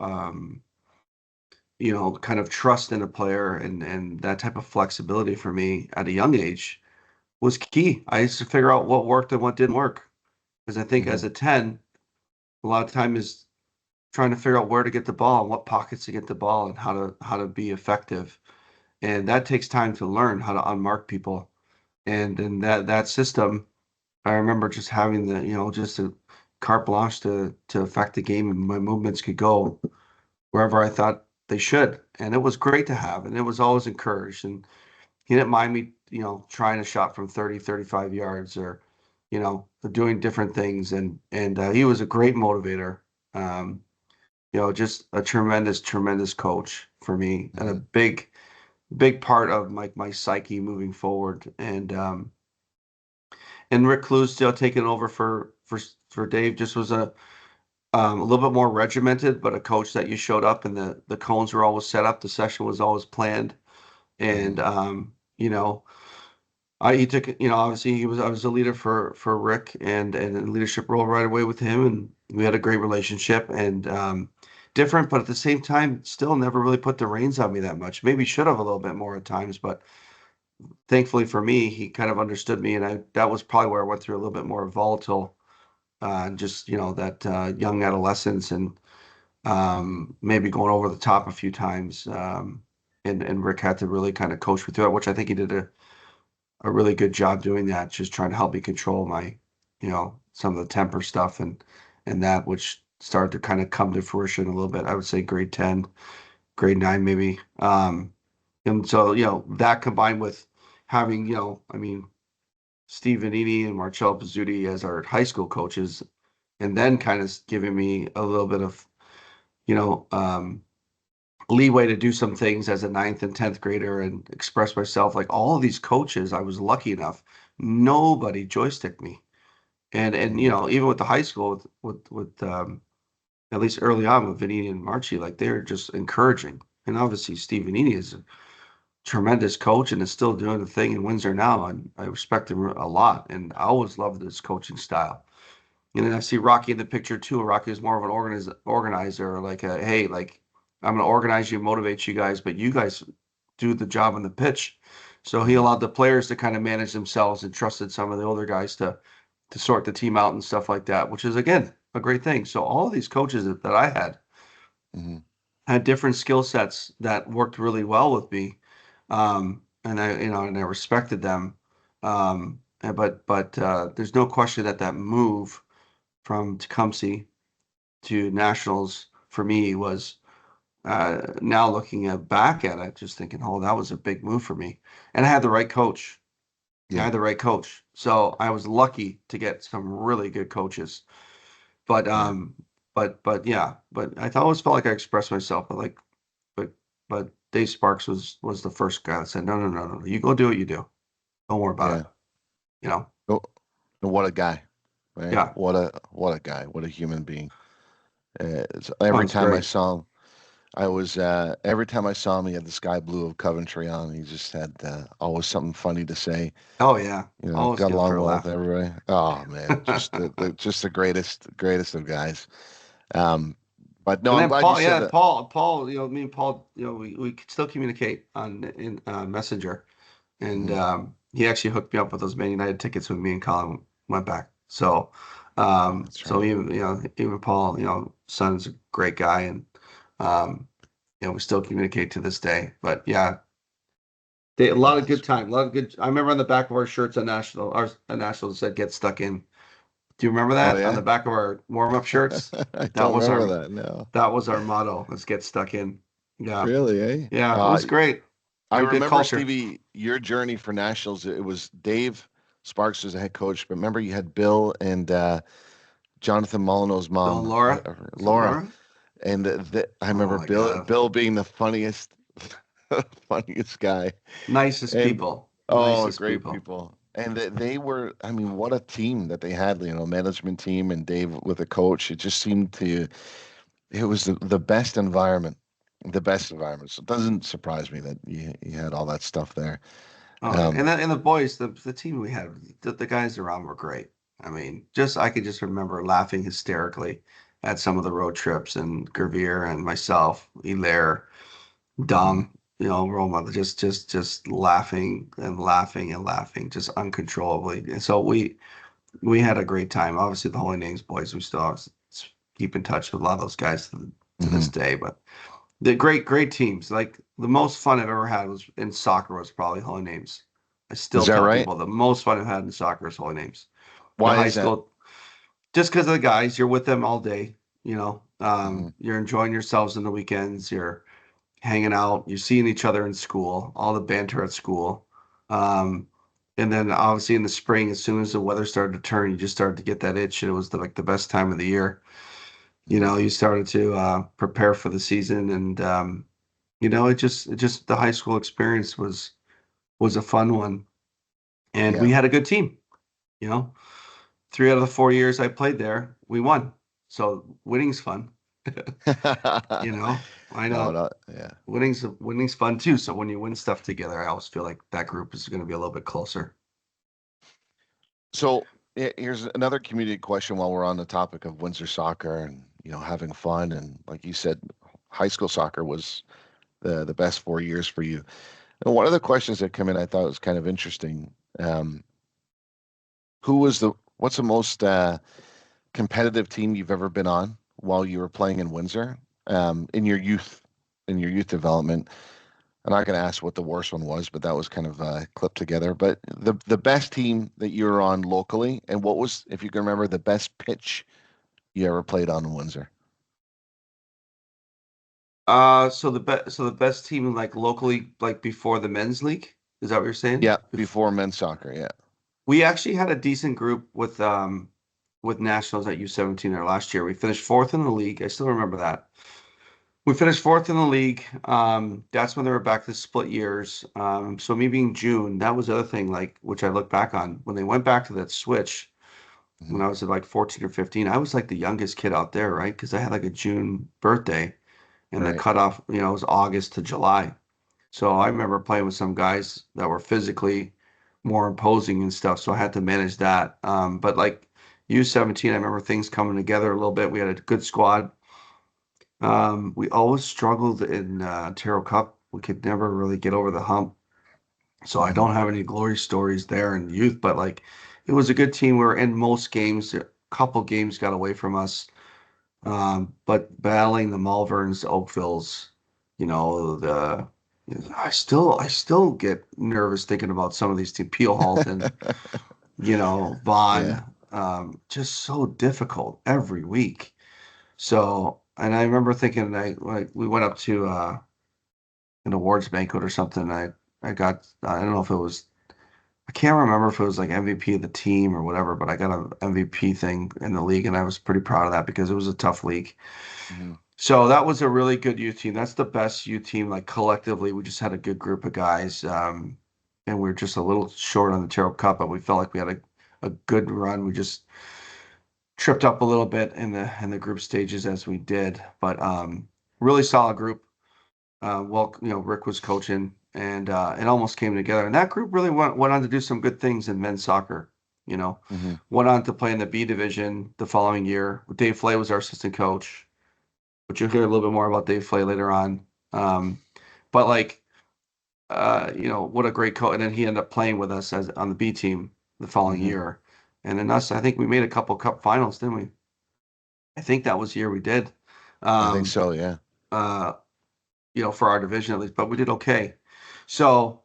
kind of trust in a player, and that type of flexibility for me at a young age was key. I used to figure out what worked and what didn't work. Because I think Hmm. as a 10, a lot of time is trying to figure out where to get the ball and what pockets to get the ball and how to be effective. And that takes time to learn how to unmark people. And in that system, I remember just having just a carte blanche to affect the game, and my movements could go wherever I thought they should. And it was great to have, and it was always encouraged. And he didn't mind me, trying a shot from 30, 35 yards, or, doing different things. And he was a great motivator. Just a tremendous, tremendous coach for me, and a Hmm. big, big part of my psyche moving forward. And Rick Clues still taking over for Dave just was a little bit more regimented, but a coach that you showed up and the cones were always set up, the session was always planned, and Hmm. he took, obviously I was a leader for Rick and a leadership role right away with him, and we had a great relationship and different, but at the same time, still never really put the reins on me that much. Maybe should have a little bit more at times, but thankfully for me, he kind of understood me, and that was probably where I went through a little bit more volatile, just that young adolescence and maybe going over the top a few times. And Rick had to really kind of coach me through it, which I think he did a really good job doing that, just trying to help me control my, some of the temper stuff and that which started to kind of come to fruition a little bit. I would say grade 10, grade 9 maybe. And so, that combined with having, I mean, Steve Vanini and Marcello Pizzuti as our high school coaches, and then kind of giving me a little bit of, you know, um, leeway to do some things as a ninth and 10th grader and express myself. Like all of these coaches, I was lucky enough, nobody joysticked me. And Hmm. even with the high school with at least early on with Vanini and Marchi, like they're just encouraging. And obviously Steve Vanini is a tremendous coach and is still doing the thing in Windsor now. And I respect him a lot. And I always loved his coaching style. And then I see Rocky in the picture too. Rocky is more of an organizer, like hey, like I'm gonna organize you, motivate you guys, but you guys do the job on the pitch. So he Hmm. allowed the players to kind of manage themselves and trusted some of the older guys to sort the team out and stuff like that, which is again a great thing. So all of these coaches that I Hmm. had different skill sets that worked really well with me, and I respected them. But there's no question that move from Tecumseh to Nationals for me was now looking back at it, just thinking, oh, that was a big move for me. And I had the right coach. I Yeah. had the right coach. So I was lucky to get some really good coaches. But Yeah. yeah, but I always felt like I expressed myself, but but Dave Sparks was the first guy that said, no, no, no, no, you go do what you do. Don't worry about Yeah. it. You know? Oh, what a guy, right? Yeah. What a guy. What a human being. Oh, Every it's time I great. saw him, every time I saw him, he had the sky blue of Coventry on. He just had always something funny to say. Oh yeah. Always Got good for along a well with laugh. everybody. Oh man, just the greatest of guys. Um, but no, And I'm then glad you Paul, said yeah, that. Paul, me and Paul, we could still communicate on in Messenger, and Mhm. he actually hooked me up with those Man United tickets when me and Colin went back. So, That's right. even Paul, son's a great guy, and um, we still communicate to this day. But yeah, a lot of good That's time, a lot of good. I remember on the back of our shirts on National said "Get Stuck In." Do you remember Oh that on the yeah. back of our warm-up shirts? I That don't was remember our that. No. that was our motto. Let's get stuck in. Yeah. Really, eh? Yeah, it was great. I We had good remember, culture. Stevie, your journey for nationals. It was Dave Sparks was the head coach, but remember you had Bill and Jonathan Molyneux's Bill and mom, Laura. Was it Laura, Laura? and I Oh remember my God. Bill being the funniest, funniest guy, Nicest and people. oh, Nicest great people. people. And they were, I mean, what a team that they had, management team and Dave with a coach. It just seemed it was the best environment, the best environment. So it doesn't surprise me that you had all that stuff there. Oh yeah. Um, And the boys, the team we had, the guys around were great. I mean, I could just remember laughing hysterically at some of the road trips and Gervier and myself, Hilaire, mhm. Dom, role model, just laughing and laughing and laughing, just uncontrollably. And so we had a great time. Obviously, the Holy Names boys, we still keep in touch with a lot of those guys to this Mhm. day. But the great teams. Like the most fun I've ever had was in soccer was probably Holy Names. I Is still that tell right? people the most fun I've had in soccer is Holy Names. The Why high is that? school, just because of the guys, you're with them all day. Mhm. You're enjoying yourselves in the weekends. You're hanging out. You're seeing each other in school. All the banter at school. Um, and then obviously in the spring, as soon as the weather started to turn, you just started to get that itch, and it was like the best time of the year. Mhm. You started to prepare for the season, and it just the high school experience was a fun one, and Yeah. we had a good team. You know, 3 out of the 4 years I played there, we won. So winning's fun. You know, I No, know not yeah. winning's fun too. So when you win stuff together, I always feel like that group is going to be a little bit closer. So here's another community question while we're on the topic of Windsor soccer and having fun, and like you said, high school soccer was the best 4 years for you. And one of the questions that come in I thought was kind of interesting. Um, what's the most competitive team you've ever been on while you were playing in Windsor in your youth development? I'm not going to ask what the worst one was, but that was kind of clipped together. But the best team that you were on locally, and what was, if you can remember, the best pitch you ever played on in Windsor? So the best team like locally, like before the men's league, is that what you're saying? Yeah, before men's soccer. Yeah. We actually had a decent group with nationals at U17 there last year. We finished fourth in the league. I still remember that. We finished fourth in the league. That's when they were back to split years. So me being June, that was the other thing, like which I look back on when they went back to that switch when Hmm. I was at like 14 or 15. I was like the youngest kid out there, right? Because I had like a June birthday, and the Right. cutoff, was August to July. So I remember playing with some guys that were physically more imposing and stuff. So I had to manage that. But like U17, I remember things coming together a little bit. We had a good squad. We always struggled in Ontario Cup. We could never really get over the hump. So I Hmm. don't have any glory stories there in youth, but like it was a good team. We were in most games. A couple games got away from us. But battling the Malverns, the Oakvilles, the I still get nervous thinking about some of these teams. Peel Halton, Yeah. Vaughn, just so difficult every week. So, and I remember thinking, like we went up to an awards banquet or something. I got, I don't know if it was, I can't remember if it was like MVP of the team or whatever, but I got an MVP thing in the league, and I was pretty proud of that because it was a tough league. Hmm. So that was a really good youth team. That's the best youth team. Like collectively, we just had a good group of guys, and we are just a little short on the Terrell Cup, but we felt like we had a good run. We just tripped up a little bit in the group stages as we did, but really solid group. Well, Rick was coaching, and it almost came together. And that group really went on to do some good things in men's soccer. You know, Hmm. went on to play in the B division the following year. Dave Flay was our assistant coach, which you'll hear a little bit more about Dave Flay later on. Um, but like, what a great coach. And then he ended up playing with us as on the B team the following Hmm. year. And then us, I think we made a couple cup finals, didn't we? I think that was the year we did. I think Um, so. Yeah. uh, for our division at least, but we did okay. So,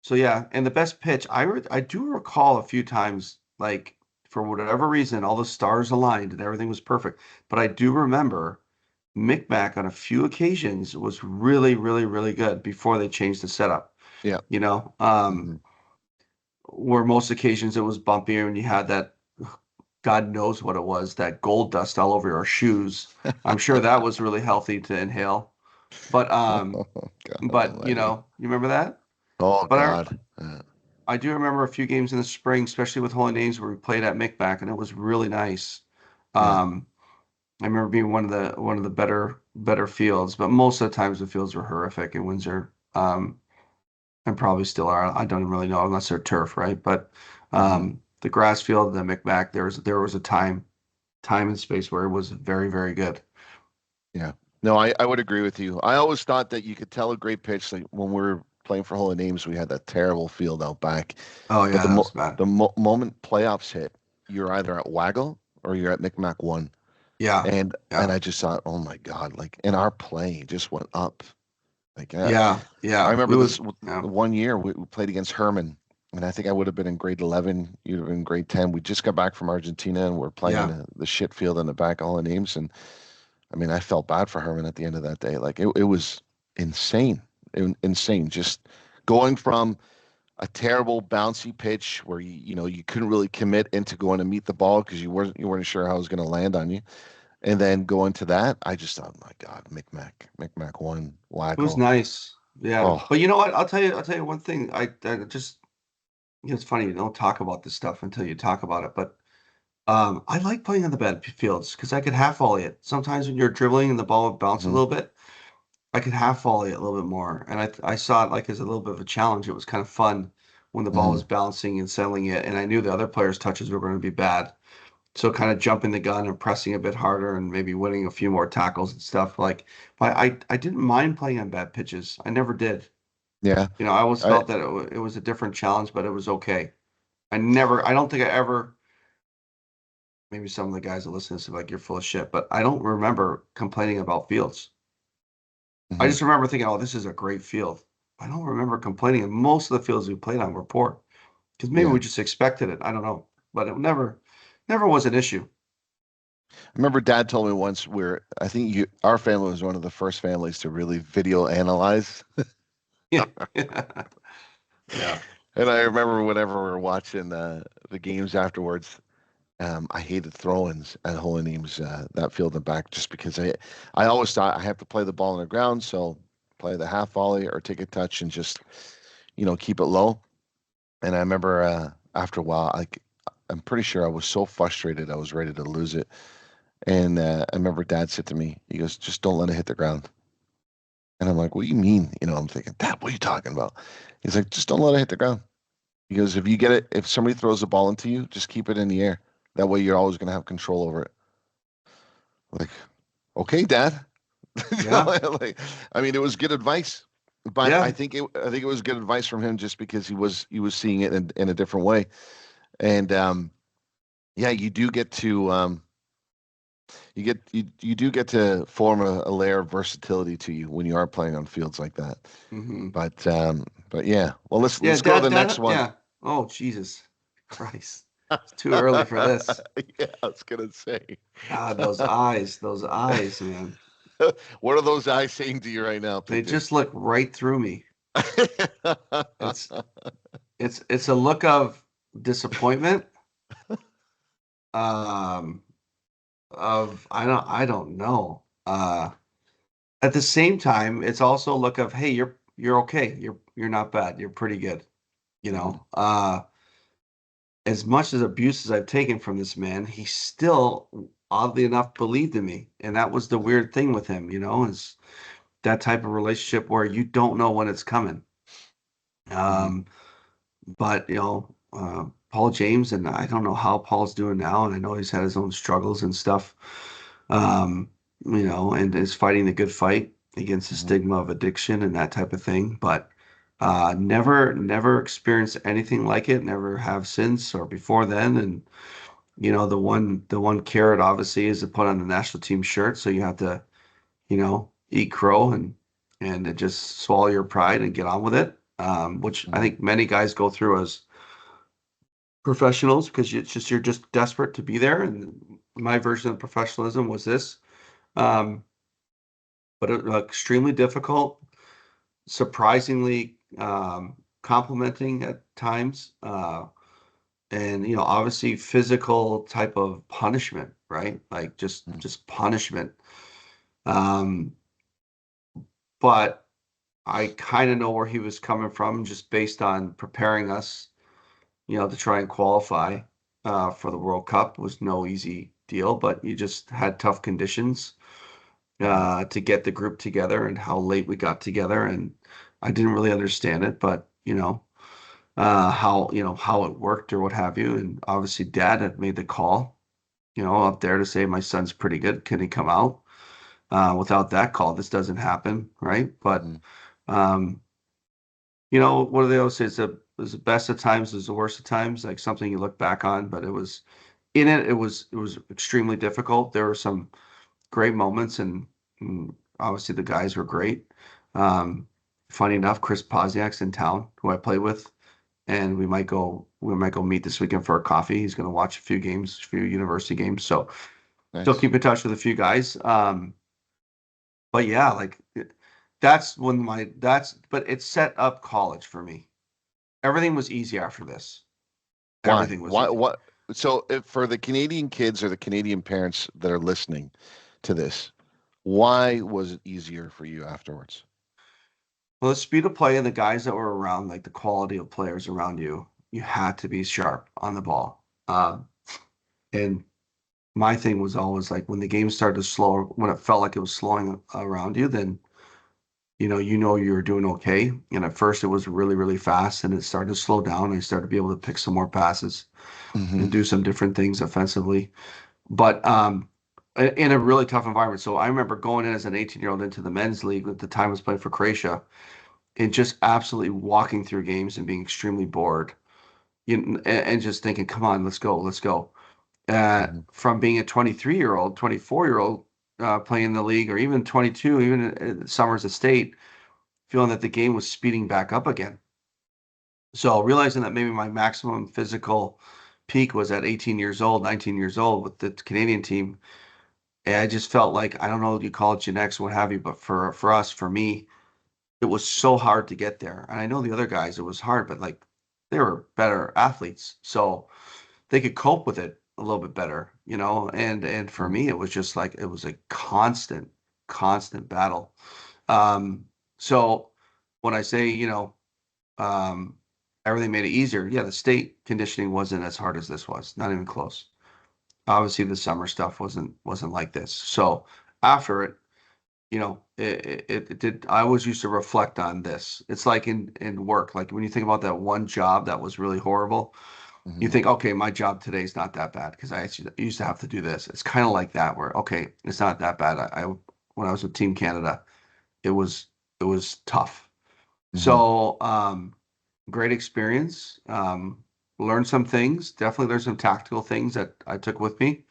so yeah, and the best pitch, I do recall a few times, like for whatever reason, all the stars aligned and everything was perfect. But I do remember Micmac on a few occasions was really, really, really good before they changed the setup. Yeah. You know, Hmm. where most occasions it was bumpier and you had that God knows what it was, that gold dust all over your shoes. I'm sure that was really healthy to inhale. But God but Almighty. you remember that? Oh But God. I do remember a few games in the spring, especially with Holy Names, where we played at Micmac, and it was really nice. Yeah. Um, I remember being one of the better fields, but most of the times the fields were horrific in Windsor, and probably still are. I don't even really know unless they're turf, right? But Hmm. the grass field, the Micmac, there was a time and space where it was very, very good. Yeah. No, I would agree with you. I always thought that you could tell a great pitch. Like when we were playing for Holy Names, we had that terrible field out back. Oh But yeah, that was bad. moment playoffs hit, you're either at Waggle or you're at Micmac one. Yeah, And yeah, I just thought, oh my God, like, and our play just went up. Like yeah, I yeah. remember We this was yeah, one year we played against Herman, and I think I would have been in grade 11. You'd have been in grade 10. We just got back from Argentina, and we're playing in yeah, the shit field in the back of All the Names. And I mean, I felt bad for Herman at the end of that day. Like it was insane, insane. Just going from a terrible bouncy pitch where you couldn't really commit into going to meet the ball because you weren't sure how it was going to land on you, and then go into that, I just thought, my God, Micmac one, It was Wacko. nice. Yeah. Oh, But you know what? I'll tell you one thing. I just, it's funny, you don't talk about this stuff until you talk about it. But I like playing on the bad fields because I could half volley it. Sometimes when you're dribbling and the ball would bounce a mhm, little bit, I could half volley it a little bit more. And I saw it like as a little bit of a challenge. It was kind of fun when the ball was mhm. bouncing and settling it. And I knew the other players' touches were going to be bad. So kind of jumping the gun and pressing a bit harder and maybe winning a few more tackles and stuff. Like, but I didn't mind playing on bad pitches. I never did. Yeah. I always I felt that it was a different challenge, but it was okay. I don't think I ever, maybe some of the guys that listen to this are like, you're full of shit, but I don't remember complaining about fields. I mhm, just remember thinking, oh, this is a great field. I don't remember complaining. And most of the fields we played on were poor because maybe yeah. we just expected it. I don't know, but it never was an issue. I remember Dad told me once I think our family was one of the first families to really video analyze. Yeah. Yeah. And I remember whenever we were watching the games afterwards, I hated throw-ins at Holoneem's that field and back just because I always thought I have to play the ball on the ground, so play the half volley or take a touch and just keep it low. And I remember after a while, I'm pretty sure I was so frustrated I was ready to lose it. And I remember Dad said to me, he goes, "Just don't let it hit the ground." And I'm like, "What do you mean?" I'm thinking, "Dad, what are you talking about?" He's like, "Just don't let it hit the ground." He goes, if somebody throws a ball into you, just keep it in the air. That way you're always going to have control over it. Like, okay, Dad. Yeah. Like, I mean, it was good advice, but Yeah. I think it was good advice from him just because he was seeing it in a different way. And yeah, you do get to form a layer of versatility to you when you are playing on fields like that. Hmm. But yeah, well, Yeah. let's go to the next one. Yeah. Oh, Jesus Christ. It's too early for this. Yeah, I was gonna say. God, those eyes, man. What are those eyes saying to you right now, They Pigman? just look right through me. It's it's a look of disappointment, um, of I don't know. At the same time, it's also a look of, hey, you're okay. You're not bad. You're pretty good. You Mhm, know. As much as abuse as I've taken from this man, he still, oddly enough, believed in me. And that was the mhm, weird thing with him, is that type of relationship where you don't know when it's coming. mhm, Um, but Paul James, and I don't know how Paul's doing now, and I know he's had his own struggles and stuff. Um, and is fighting the good fight against the mhm, stigma of addiction and that type of thing. But never experienced anything like it, never have since or before then. And the one carrot obviously is to put on the national team shirt, so you have to, eat crow and just swallow your pride and get on with it. Which I mhm, think many guys go through as professionals because you're just desperate to be there. And my version of professionalism was this, um, but extremely difficult, surprisingly complimenting at times, and obviously physical type of punishment, right? Like just mhm, just punishment. Um, but I kind of know where he was coming from just based on preparing us, to try and qualify for the World Cup was no easy deal, but you just had tough conditions mhm, to get the group together and how late we got together. And I didn't really understand it, but how it worked or what have you. And obviously, Dad had made the call, up there to say my son's pretty good. Can he come out? Without that call, this doesn't happen, right? But mhm. um, what do they always say? It's the best of times, it's the worst of times, like something you look back on. But it was extremely difficult. There were some great moments, and obviously the guys were great. Um, Funny enough, Chris Posiak's in town, who I play with, and we might go meet this weekend for a coffee. He's going to watch a few university games. So still Nice. keep in touch with a few guys. But yeah, like that's when but it set up college for me. Everything was easy after this. Why? Everything was Why? easy. What? So if, for the Canadian kids or the Canadian parents that are listening to this, why was it easier for you afterwards? Well, the speed of play and the guys that were around, like the quality of players around you, you had to be sharp on the ball. And my thing was always like when the game started to slow, when it felt like it was slowing around you, then you're doing okay. And at first it was really, really fast and it started to slow down. I started to be able to pick some more passes Mm-hmm. and do some different things offensively. But in a really tough environment. So I remember going in as an 18-year-old into the men's league at the time I was playing for Croatia and just absolutely walking through games and being extremely bored. And just thinking, come on, let's go, let's go. Mm-hmm. From being a 23-year-old, 24-year-old playing in the league, or even 22, even at Summers Estate, feeling that the game was speeding back up again. So realizing that maybe my maximum physical peak was at 18 years old, 19 years old with the Canadian team. And I just felt like, I don't know what you call it, genetics, what have you, but for us, for me, it was so hard to get there. And I know the other guys, it was hard, but like they were better athletes. So they could cope with it a little bit better, and for me it was just like it was a constant battle. So when I say, um everything made it easier, yeah, the state conditioning wasn't as hard as this was, not even close. Obviously the summer stuff wasn't like this. So after it, it did. I always used to reflect on this. It's like in work, like when you think about that one job that was really horrible, you Mm-hmm. think, okay, my job today is not that bad because I actually used to have to do this. It's kind of like that where, okay, it's not that bad. When I was with Team Canada, it was it was tough. Mm-hmm. So, great experience. Learned some things. Definitely learned some tactical things that I took with me.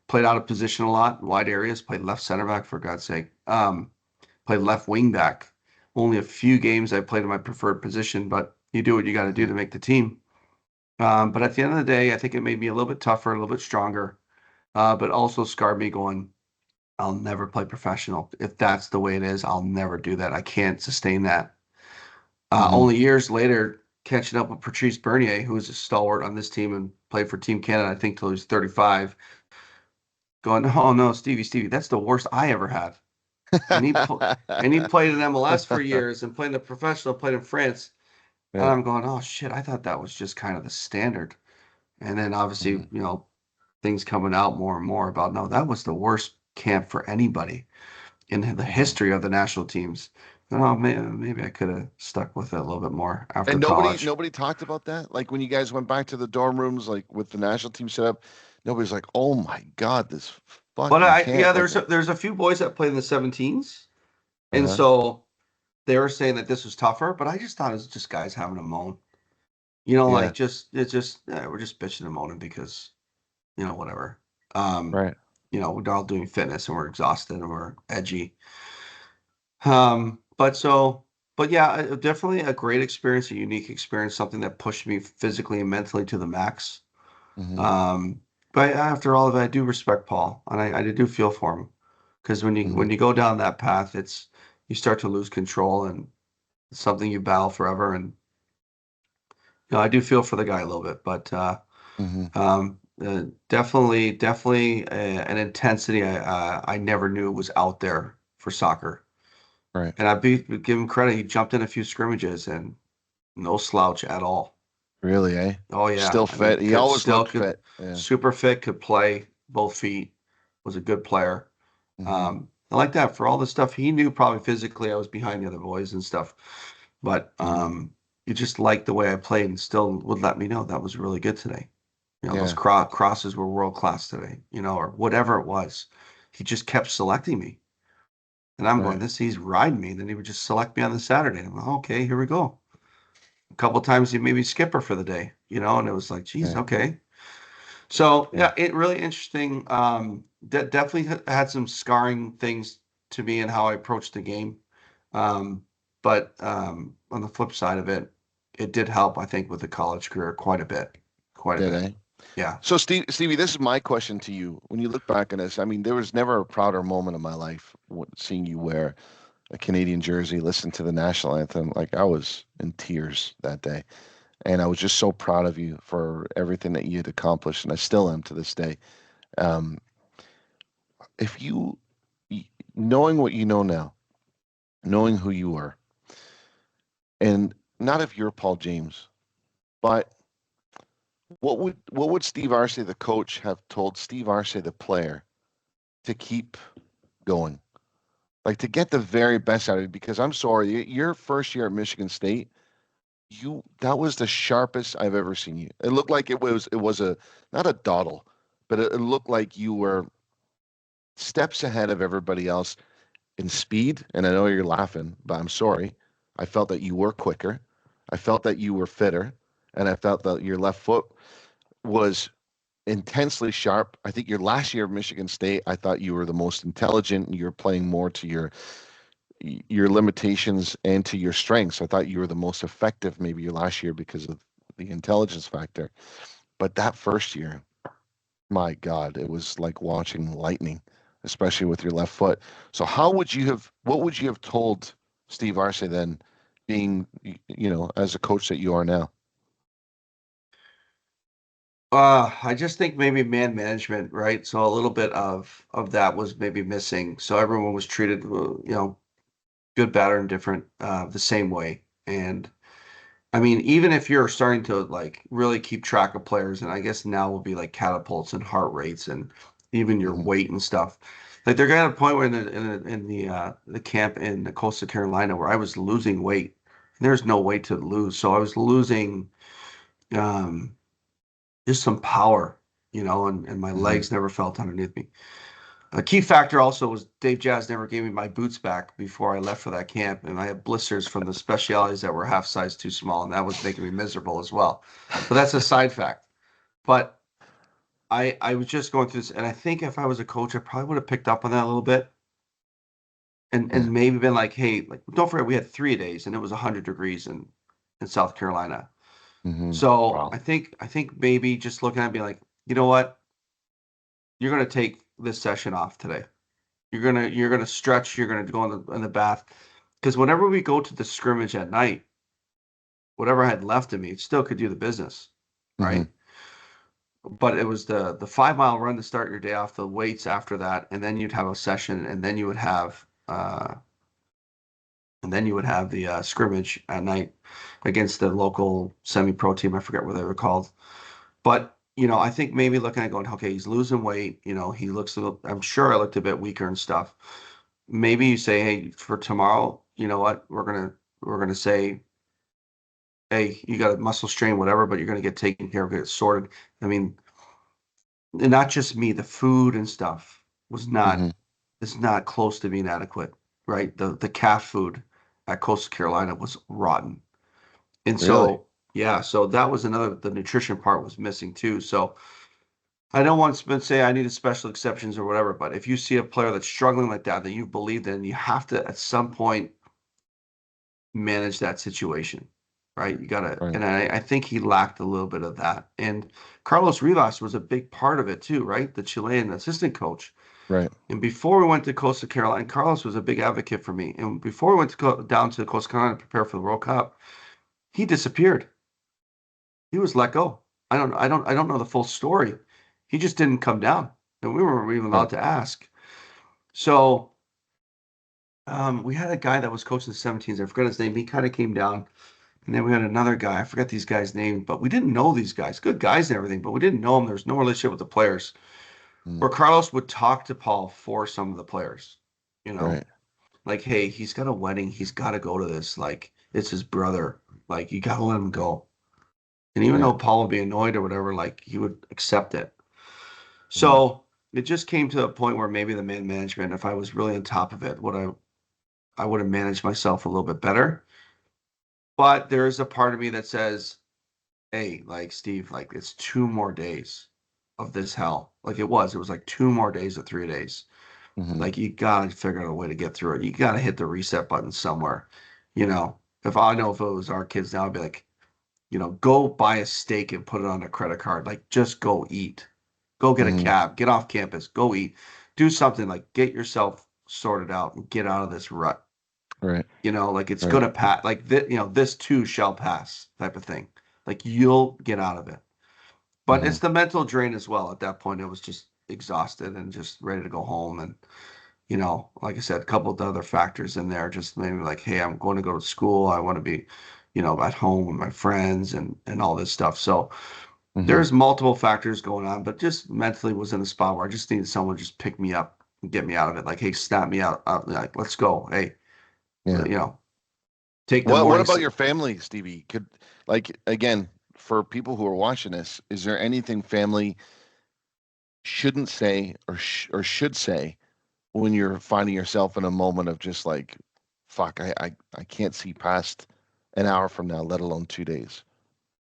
Played out of position a lot, wide areas. Played left center back for God's sake. Played left wing back. Only a few games I played in my preferred position, but you do what you got to do Mm-hmm. to make the team. But at the end of the day, I think it made me a little bit tougher, a little bit stronger, but also scarred me going, I'll never play professional. If that's the way it is, I'll never do that. I can't sustain that. Mm-hmm. Only years later, catching up with Patrice Bernier, who was a stalwart on this team and played for Team Canada, I think, till he was 35, going, oh no, Stevie, that's the worst I ever had. And he played in MLS for years and played in the professional, played in France. And Right. I'm going, oh shit, I thought that was just kind of the standard. And then obviously, Mm-hmm. things coming out more and more about, no, that was the worst camp for anybody in the Mm-hmm. history of the national teams. Oh, maybe I could have stuck with it a little bit more after And nobody college. nobody talked about that. Like when you guys went back to the dorm rooms, like with the national team set up, nobody's like, "Oh my God, this But fucking yeah, can't." Like, there's a few boys that played in the 17s, and uh-huh. so they were saying that this was tougher. But I just thought it was just guys having a moan. Yeah. Like it's just we're just bitching and moaning because whatever. Um, Right. we're all doing fitness and we're exhausted and we're edgy. But yeah, definitely a great experience, a unique experience, something that pushed me physically and mentally to the max. Mm-hmm. Um, but after all of it, I do respect Paul, and I do feel for him because Mm-hmm. when you go down that path, you start to lose control, and it's something you battle forever. And I do feel for the guy a little bit, but Mm-hmm. definitely an intensity I never knew was out there for soccer. Right. And give him credit. He jumped in a few scrimmages and no slouch at all. Really, eh? Oh yeah, Still I mean, fit. He always looked could fit. Yeah. super fit, could play both feet, was a good player. Mm-hmm. I like that for all the stuff he knew. Probably physically, I was behind the other boys and stuff, but Mm-hmm. you just liked the way I played and still would let me know that was really good today. Those Yeah. crosses were world class today. Or whatever it was. He just kept selecting me. And I'm going, Right. he's riding me. Then he would just select me on the Saturday. And I'm like, okay, here we go. A couple times he made me skipper for the day, and it was like, geez, Right. okay. So Yeah. yeah, it really interesting. Definitely had some scarring things to me and how I approached the game. Um, but on the flip side of it, it did help, I think, with the college career quite a bit, quite a Did bit. eh? Yeah. So, Stevie, this is my question to you. When you look back on this, I mean, there was never a prouder moment in my life seeing you wear a Canadian jersey, listen to the national anthem. Like I was in tears that day. And I was just so proud of you for everything that you had accomplished, and I still am to this day. Um, if you, knowing what you know now, knowing who you are, and not if you're Paul James, but what would Steve Arce, the coach, have told Steve Arce, the player, to keep going? Like to get the very best out of it, because I'm sorry, your first year at Michigan State, that was the sharpest I've ever seen you. It looked like it was a not a dawdle, but it looked like you were steps ahead of everybody else in speed. And I know you're laughing, but I'm sorry. I felt that you were quicker. I felt that you were fitter, and I felt that your left foot was intensely sharp. I think your last year of Michigan State, I thought you were the most intelligent. You're playing more to your limitations and to your strengths. I thought you were the most effective maybe your last year because of the intelligence factor. But that first year, my God, it was like watching lightning, especially with your left foot. So what would you have told Steve Arce then, being, as a coach that you are now? I just think maybe man management, right? So a little bit of that was maybe missing. So everyone was treated, good, bad, or indifferent, the same way. And I mean, even if you're starting to like really keep track of players, and I guess now will be like catapults and heart rates and even your Hmm. weight and stuff. Like they're at a point where the camp in Coastal Carolina where I was losing weight. There's no weight to lose, so I was losing um, just some power, and my Hmm. legs never felt underneath me. A key factor also was Dave Jazz never gave me my boots back before I left for that camp, and I had blisters from the specialities that were half size too small, and that was making me miserable as well. But that's a side fact. But I was just going through this, and I think if I was a coach, I probably would have picked up on that a little bit, and Yeah. maybe been like, hey, like don't forget we had 3 days, and it was 100 degrees in South Carolina. Hmm. So Wow. I think maybe just looking at me like, you know what, you're gonna take this session off today. You're gonna stretch. You're gonna go in the bath, because whenever we go to the scrimmage at night, whatever I had left of me still could do the business, Hmm. right? But it was the 5 mile run to start your day off, the weights after that, and then you'd have a session, and then you would have the scrimmage at night against the local semi-pro team. I forget what they were called, but I think maybe looking at going, okay, he's losing weight. He looks a little. I'm sure I looked a bit weaker and stuff. Maybe you say, hey, for tomorrow, you know what? We're gonna say, hey, you got a muscle strain, whatever, but you're gonna get taken care of, get it sorted. I mean, and not just me, the food and stuff was not Hmm. is not close to being adequate, right? The calf food at Coastal Carolina was rotten. And Really? so yeah, so that was another the nutrition part was missing too. So I don't want to say I needed special exceptions or whatever, but if you see a player that's struggling like that you've believed in, you have to at some point manage that situation, right? You gotta, Right. and I think he lacked a little bit of that. And Carlos Rivas was a big part of it too, right? The Chilean assistant coach. Right. And before we went to Costa Carolina, Carlos was a big advocate for me. And before we went to down to Costa Carolina to prepare for the World Cup, he disappeared. He was let go. I don't know the full story. He just didn't come down, and we weren't even Right. allowed to ask. So we had a guy that was coaching the 17s. I forgot his name. He kind of came down. And then we had another guy. I forgot these guys' name, but we didn't know these guys. Good guys and everything, but we didn't know them. There was no relationship with the players. Mm. Where Carlos would talk to Paul for some of the players, you know, Right. like, hey, he's got a wedding. He's got to go to this. Like, it's his brother. Like, you got to let him go. And even Yeah. though Paul would be annoyed or whatever, like, he would accept it. Mm. So it just came to a point where maybe the man management, if I was really on top of it, I would have managed myself a little bit better. But there is a part of me that says, hey, like Steve, like it's 2 more days of this hell. Like it was like 2 more days of 3 days. Hmm. Like you gotta figure out a way to get through it. You gotta hit the reset button somewhere. You know, if I know if it was our kids now, I'd be like, go buy a steak and put it on a credit card. Like just go eat. Go get a Hmm. cab, get off campus, go eat. Do something like get yourself sorted out and get out of this rut. Right. Like it's Right. gonna pass. Like this too shall pass type of thing. Like you'll get out of it. But Hmm. it's the mental drain as well. At that point, it was just exhausted and just ready to go home. And, like I said, a couple of other factors in there, just maybe like, hey, I'm going to go to school. I want to be, at home with my friends and all this stuff. So Hmm. there's multiple factors going on, but just mentally was in a spot where I just needed someone to just pick me up and get me out of it. Like, hey, snap me out, like, let's go. Hey, Yeah. you know, take the What morning. about your family, Stevie? Could, like, again, for people who are watching this, is there anything family shouldn't say or should say when you're finding yourself in a moment of just like, fuck, I can't see past an hour from now, let alone 2 days.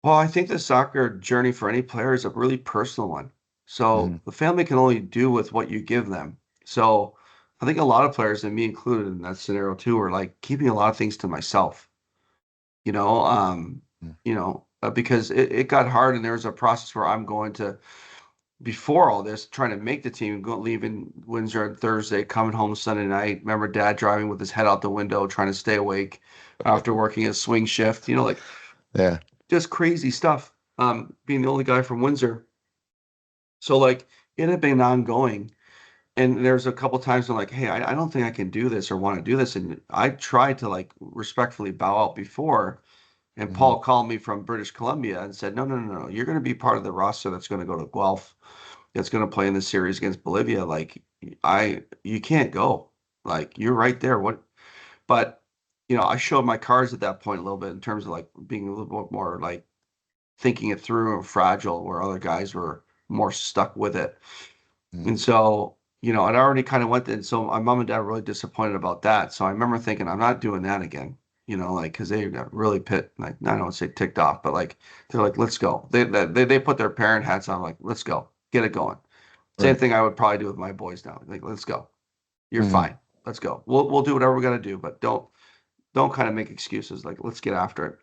Well, I think the soccer journey for any player is a really personal one. So Hmm. the family can only do with what you give them. So I think a lot of players, and me included in that scenario too, are like keeping a lot of things to myself, you know, um, because it got hard and there was a process where I'm going to, before all this, trying to make the team, leaving Windsor on Thursday, coming home Sunday night. Remember dad driving with his head out the window, trying to stay awake after working a swing shift, like Yeah. just crazy stuff. Being the only guy from Windsor. So like it had been ongoing. And there's a couple times I'm like, hey, I don't think I can do this or want to do this. And I tried to like respectfully bow out before. And Hmm. Paul called me from British Columbia and said, no, no, no, no. You're going to be part of the roster that's going to go to Guelph, that's going to play in the series against Bolivia. Like you can't go. Like you're right there. What? But I showed my cards at that point a little bit in terms of like being a little bit more like thinking it through and fragile, where other guys were more stuck with it. Hmm. And so, I'd already kind of went there. And so my mom and dad were really disappointed about that. So I remember thinking, I'm not doing that again, like, because they got really like, I don't want to say ticked off, but like, they're like, let's go. They put their parent hats on, like, let's go, get it going. Same Right. thing I would probably do with my boys now. Like, let's go. You're Hmm. fine. Let's go. We'll do whatever we got to do, but don't kind of make excuses. Like, let's get after it.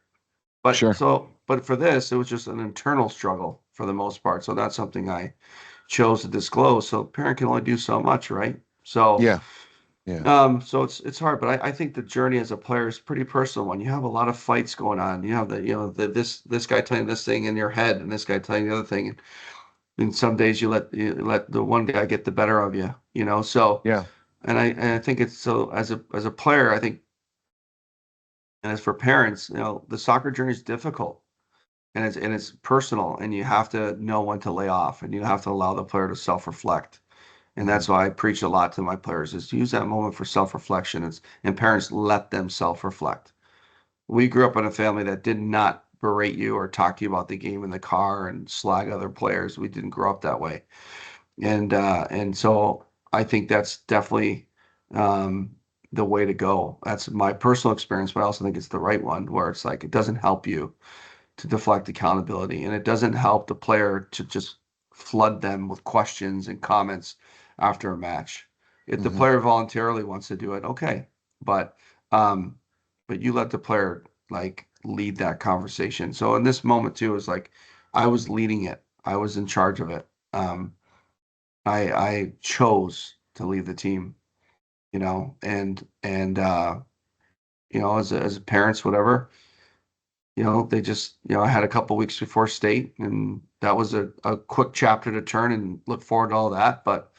Sure. But for this, it was just an internal struggle for the most part. So that's something I chose to disclose. So a parent can only do so much, right? So, Yeah. Yeah. so it's hard. But I think the journey as a player is a pretty personal one. You have a lot of fights going on. You have this guy telling this thing in your head, and this guy telling the other thing. And some days you let the one guy get the better of you. So Yeah. and I think it's so as a player, I think, and as for parents, the soccer journey is difficult. And it's personal, and you have to know when to lay off, and you have to allow the player to self-reflect. And Hmm. that's why I preach a lot to my players is use that moment for self-reflection. And parents, let them self-reflect. We grew up in a family that did not berate you or talk to you about the game in the car and slag other players. We didn't grow up that way. And so I think that's definitely um, the way to go. That's my personal experience, but I also think it's the right one where it's like it doesn't help you to deflect accountability. And it doesn't help the player to just flood them with questions and comments after a match. If the Hmm. player voluntarily wants to do it, okay. But um, but you let the player like lead that conversation. So in this moment too, is like I was leading it. I was in charge of it. I chose to leave the team, and as parents, whatever, they just, I had a couple weeks before state, and that was a quick chapter to turn and look forward to all that. But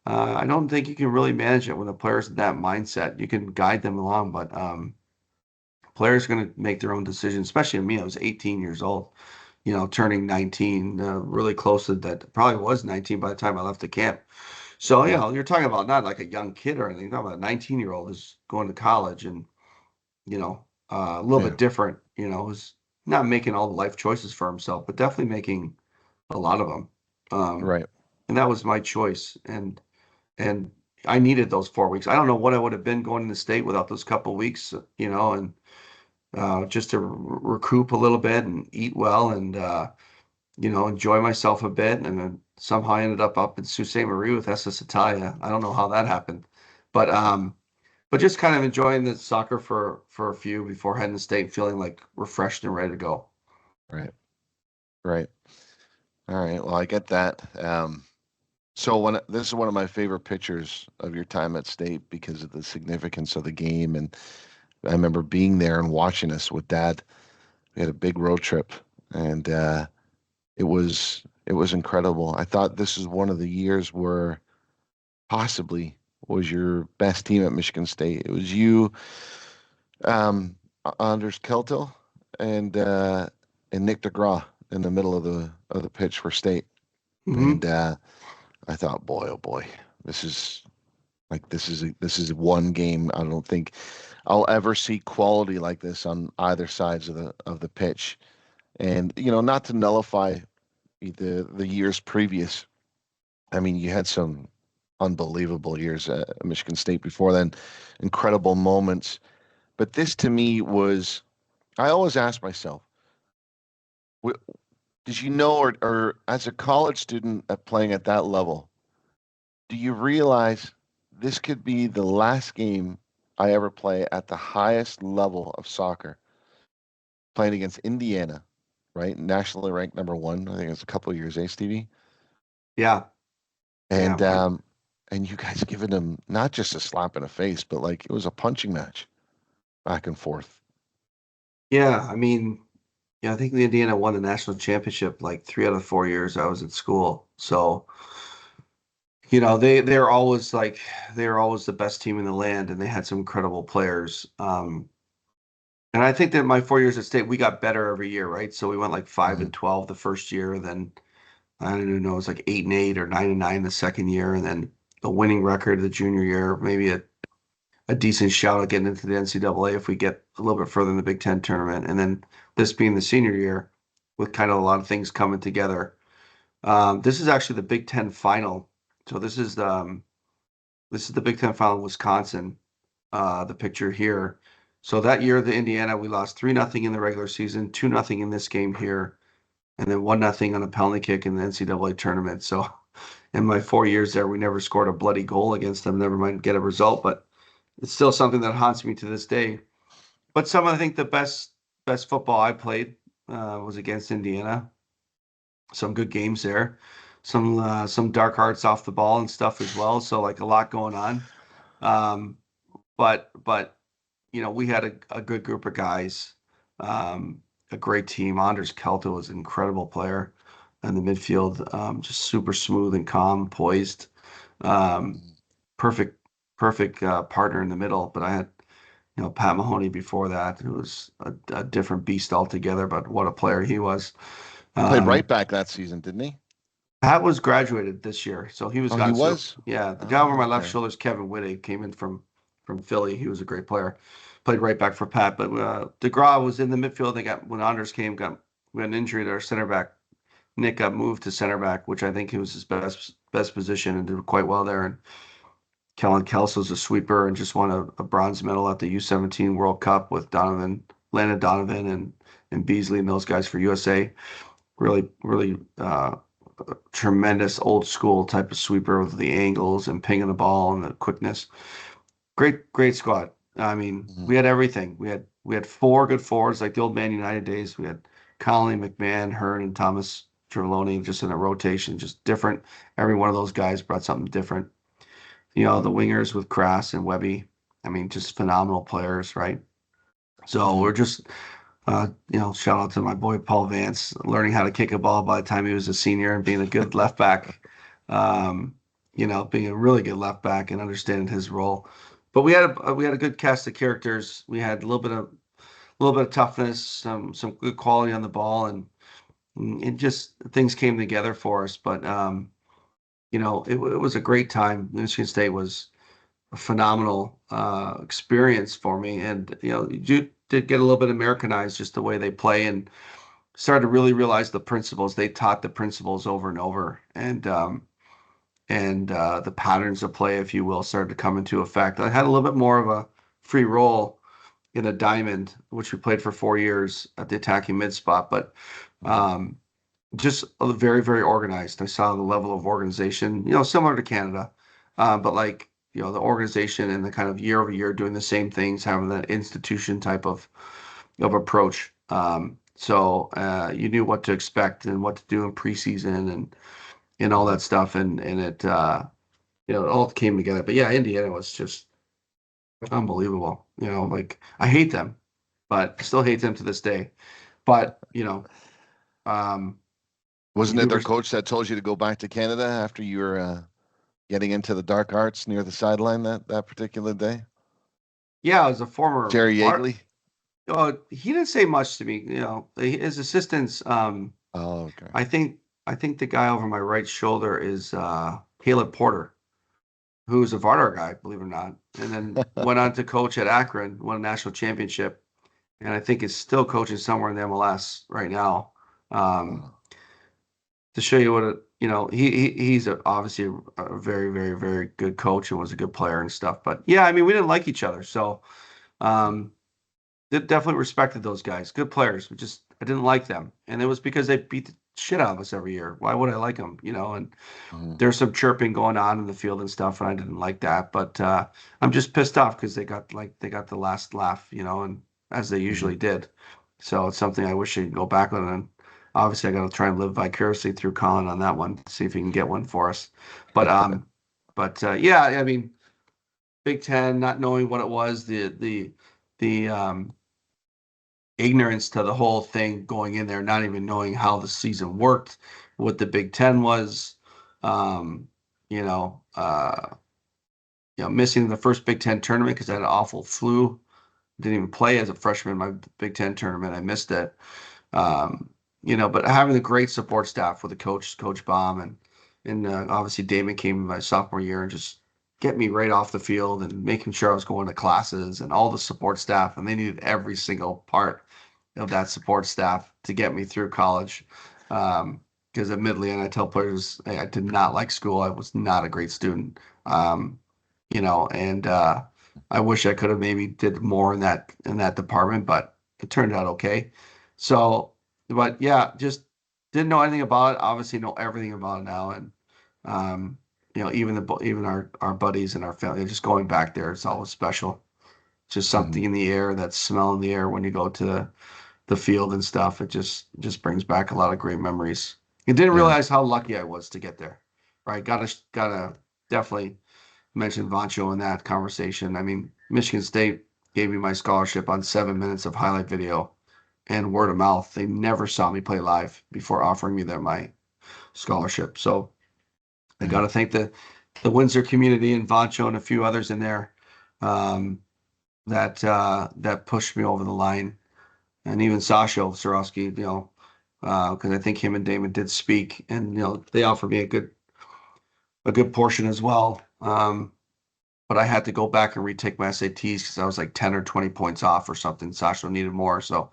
I don't think you can really manage it when the player's in that mindset. You can guide them along, but players are going to make their own decisions, especially me. I was 18 years old, turning 19, really close to that. Probably was 19 by the time I left the camp. So, Yeah. you're talking about not like a young kid or anything. You're talking about a 19-year-old who's going to college and a little Yeah. bit different, is not making all the life choices for himself, but definitely making a lot of them. Um, Right. and that was my choice. And I needed those 4 weeks. I don't know what I would have been going in the state without those couple of weeks, and just to recoup a little bit and eat well and, enjoy myself a bit. And then somehow I ended up in Sault Ste. Marie with SS Italia. I don't know how that happened, but just kind of enjoying the soccer for a few before heading to state, feeling like refreshed and ready to go. Right. Right. All right. Well, I get that. So this is one of my favorite pictures of your time at state because of the significance of the game. And I remember being there and watching us with dad. We had a big road trip and it was incredible. I thought this is one of the years where possibly was your best team at Michigan State. It was you, Anders Keltel, and Nick DeGraw in the middle of the pitch for State. Hmm. And I thought, boy, oh boy, this is this is one game. I don't think I'll ever see quality like this on either sides of the pitch. And not to nullify the years previous. I mean, you had some unbelievable years at Michigan State before then, incredible moments. But this to me was, I always ask myself, did you know, or as a college student playing at that level, do you realize this could be the last game I ever play at the highest level of soccer, playing against Indiana, right? Nationally ranked number one. I think it's a couple of years, Stevie? Yeah. Yeah. And and you guys giving them not just a slap in the face, but like it was a punching match back and forth. Yeah. I mean, yeah, I think the Indiana won the national championship like 3 out of 4 years I was at school. So, they're always like they're always the best team in the land, and they had some incredible players. And I think that my 4 years at State, we got better every year, right? So we went like 5-12 the first year, then I don't even know, it was like 8-8 or 9-9 the second year, and then a winning record the junior year, maybe a decent shout at getting into the NCAA if we get a little bit further in the Big Ten tournament. And then this being the senior year with kind of a lot of things coming together. This is actually the Big Ten final. So this is the Big Ten final in Wisconsin, the picture here. So that year, the Indiana, we lost 3-0 in the regular season, 2-0 in this game here, and then 1-0 on a penalty kick in the NCAA tournament. So in my 4 years there, we never scored a bloody goal against them, never mind get a result, but it's still something that haunts me to this day. But I think the best football I played was against Indiana. Some good games there, some dark arts off the ball and stuff as well. So like a lot going on. Um, but we had a good group of guys, a great team. Anders Kelto was an incredible player in the midfield, just super smooth and calm, poised, um, perfect, perfect partner in the middle. But I had, Pat Mahoney before that, who was a different beast altogether. But what a player he was. He played right Um, back that season, didn't he? Pat was graduated this year, so he was Oh, he gone. So was. yeah, the guy over Oh, my left okay. shoulder is Kevin Whitty, came in from Philly. He was a great player, played right back for Pat. But DeGraw was in the midfield. They got when Anders came, got we had an injury to our center back. Nick got moved to center back, which I think he was his best position and did quite well there. And Kellen Kelso's a sweeper and just won a bronze medal at the U17 World Cup with Landon Donovan and Beasley and those guys for USA. Really, really tremendous old school type of sweeper with the angles and pinging the ball and the quickness. Great, great squad. I mean, Mhm. we had everything. We had four good forwards like the old Man United days. We had Conley, McMahon, Hearn, and Thomas Trelawney just in a rotation, just different. Every one of those guys brought something different. The wingers with Crass and Webby. I mean, just phenomenal players, right? So Mhm. we're just shout out to my boy Paul Vance, learning how to kick a ball by the time he was a senior and being a good left back. Um, being a really good left back and understanding his role. But we had a good cast of characters. We had a little bit of toughness, some good quality on the ball, and it just things came together for us. But it was a great time. Michigan State was a phenomenal experience for me, and you did get a little bit Americanized just the way they play and started to really realize the principles. They taught the principles over and over, and the patterns of play, if you will, started to come into effect. I had a little bit more of a free role in a diamond, which we played for 4 years at the attacking mid spot, but Mhm. um, just very, very organized. I saw the level of organization, similar to Canada, but like, the organization and the kind of year over year doing the same things, having that institution type of approach. So you knew what to expect and what to do in preseason and all Mhm. that stuff, and it all came together. But yeah, Indiana was just unbelievable. Like I hate them, but still hate them to this day. But Um, Wasn't it you their were, coach that told you to go back to Canada after you were getting into the dark arts near the sideline that particular day? yeah, as a former Jerry var, Yeagley? he didn't say much to me. His assistants. Oh, okay. I think I think the guy over my right shoulder is Caleb Porter, who's a Vardar guy, believe it or not, and then went on to coach at Akron, won a national championship, and I think is still coaching somewhere in the MLS right now. Um, Oh, to show you what he's obviously a very very very good coach and was a good player and stuff. But yeah, I mean we didn't like each other, so um, definitely respected those guys, good players. I didn't like them, and it was because they beat the shit out of us every year. Why would I like them? And mhm, there's some chirping going on in the field and stuff, and I didn't like that. But I'm just pissed off because they got the last laugh, and as they mhm. usually did. So it's something I wish I could go back on. And obviously, I got to try and live vicariously through Colin on that one, see if he can get one for us. But yeah, I mean, Big Ten, not knowing what it was, the ignorance to the whole thing going in there, not even knowing how the season worked, what the Big Ten was. Um, you know, uh, missing the first Big Ten tournament because I had an awful flu. Didn't even play as a freshman in my Big Ten tournament. I missed it. Um, but having a great support staff with the coach, Coach Baum, and obviously Damon came in my sophomore year and just get me right off the field and making sure I was going to classes and all the support staff, and they needed every single part of that support staff to get me through college. Because admittedly, and I tell players, I did not like school. I was not a great student. And I wish I could have maybe did more in that department, but it turned out okay. So, but yeah, just didn't know anything about it. Obviously, know everything about it now, and um, even our buddies and our family, just going back there, it's always special. Just something Mhm. in the air, that smell in the air when you go to the field and stuff. It just brings back a lot of great memories. I didn't Yeah. realize how lucky I was to get there. Right, gotta definitely mention Vancho in that conversation. I mean, Michigan State gave me my scholarship on 7 minutes of highlight video and word of mouth. They never saw me play live before offering me my scholarship. So I got Yeah. to thank the Windsor community and Vancho and a few others in there um, that pushed me over the line, and even Sasha Sorowski, because I think him and Damon did speak, and they offered me a good portion as well. But I had to go back and retake my SATs because I was like 10 or 20 points off or something. Sasha needed more. So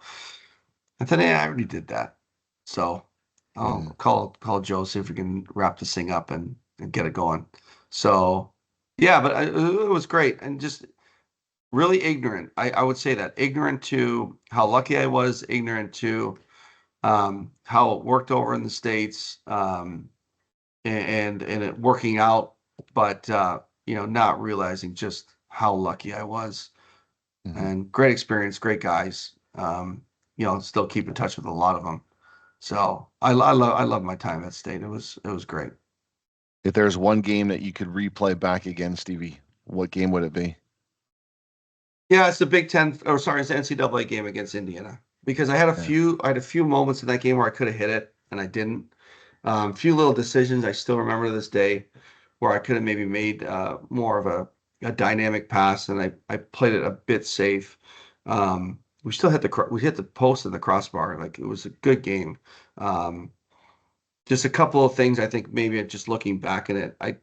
I thought, yeah, I already did that. So I'll Mhm. call Joe, see if we can wrap this thing up and get it going. So yeah, but it was great and just really ignorant. I would say that ignorant to how lucky I was, ignorant to how it worked over in the States, and it working out, but not realizing just how lucky I was. Mhm. And great experience, great guys. Still keep in touch with a lot of them. So I love my time at State. It was great. If there's one game that you could replay back again, Stevie, what game would it be? Yeah, it's the Big Ten, or sorry, it's the NCAA game against Indiana because Yeah. I had a few moments in that game where I could have hit it and I didn't. Few little decisions I still remember to this day where I could have maybe made more of a dynamic pass, and I played it a bit safe. We hit the post and the crossbar. Like it was a good game. Um, just a couple of things I think maybe just looking back at it, I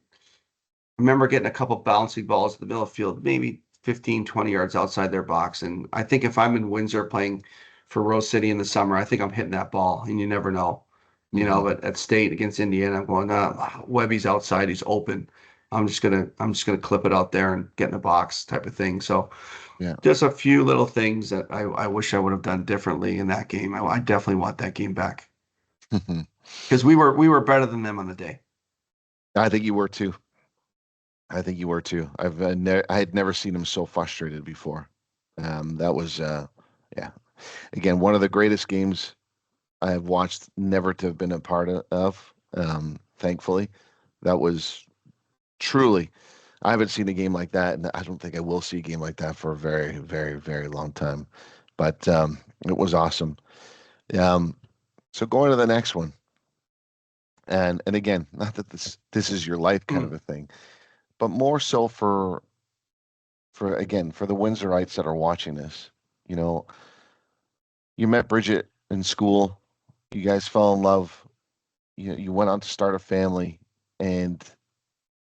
remember getting a couple bouncing balls in the middle of the field, maybe 15, 20 yards outside their box. And I think if I'm in Windsor playing for Rose City in the summer, I think I'm hitting that ball, and you never know. Hmm. But at State against Indiana, I'm going, Webby's outside, he's open. I'm just gonna clip it out there and get in the box type of thing. So Yeah. just a few little things that I wish I would have done differently in that game. I definitely want that game back because we were better than them on the day. I think you were too. I think you were too. I had never seen him so frustrated before. That was yeah. Again, one of the greatest games I have watched, never to have been a part of. Thankfully, that was truly. I haven't seen a game like that, and I don't think I will see a game like that for a very, very, very long time. But it was awesome. Um, So going to the next one, and again, not that this is your life kind of Mm. a thing, but more so for again for the Windsorites that are watching this. You know, you met Bridget in school, you guys fell in love, you went on to start a family, and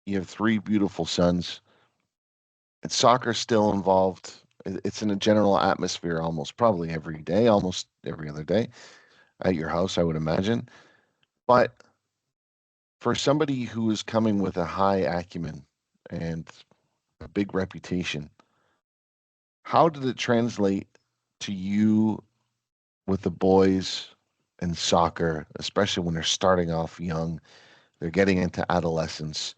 you have three beautiful sons. And soccer's still involved. It's in a general atmosphere almost probably every day, almost every other day at your house, I would imagine. But for somebody who is coming with a high acumen and a big reputation, how did it translate to you with the boys in soccer, especially when they're starting off young, they're getting into adolescence?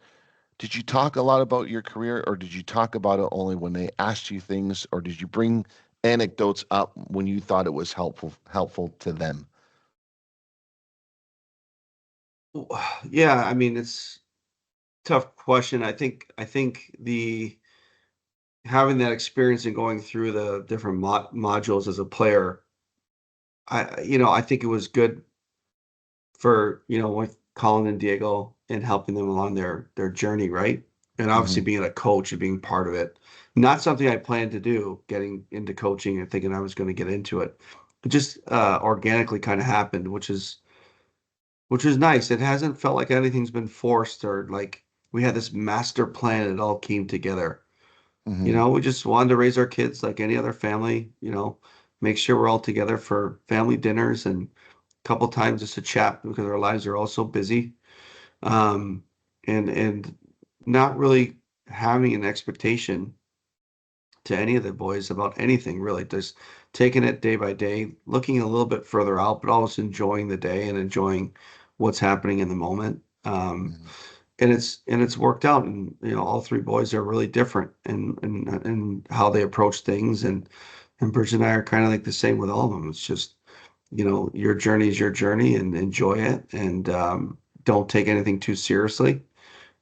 Did you talk a lot about your career, or did you talk about it only when they asked you things, or did you bring anecdotes up when you thought it was helpful to them? Yeah, I mean, it's a tough question. I think the having that experience and going through the different modules as a player, I think it was good for, with Colin and Diego and helping them along their journey, right? And obviously Hmm. being a coach and being part of it. Not something I planned to do, getting into coaching and thinking I was going to get into it. It just organically kind of happened, which is nice. It hasn't felt like anything's been forced or like we had this master plan. It all came together. Hmm. We just wanted to raise our kids like any other family, make sure we're all together for family dinners and a couple times just to chat because our lives are all so busy. Um, and not really having an expectation to any of the boys about anything really, just taking it day by day, looking a little bit further out, but always enjoying the day and enjoying what's happening in the moment. Hmm. And it's worked out, and all three boys are really different and how they approach things, and Bridget and I are kind of like the same with all of them. It's just your journey is your journey and enjoy it, and don't take anything too seriously.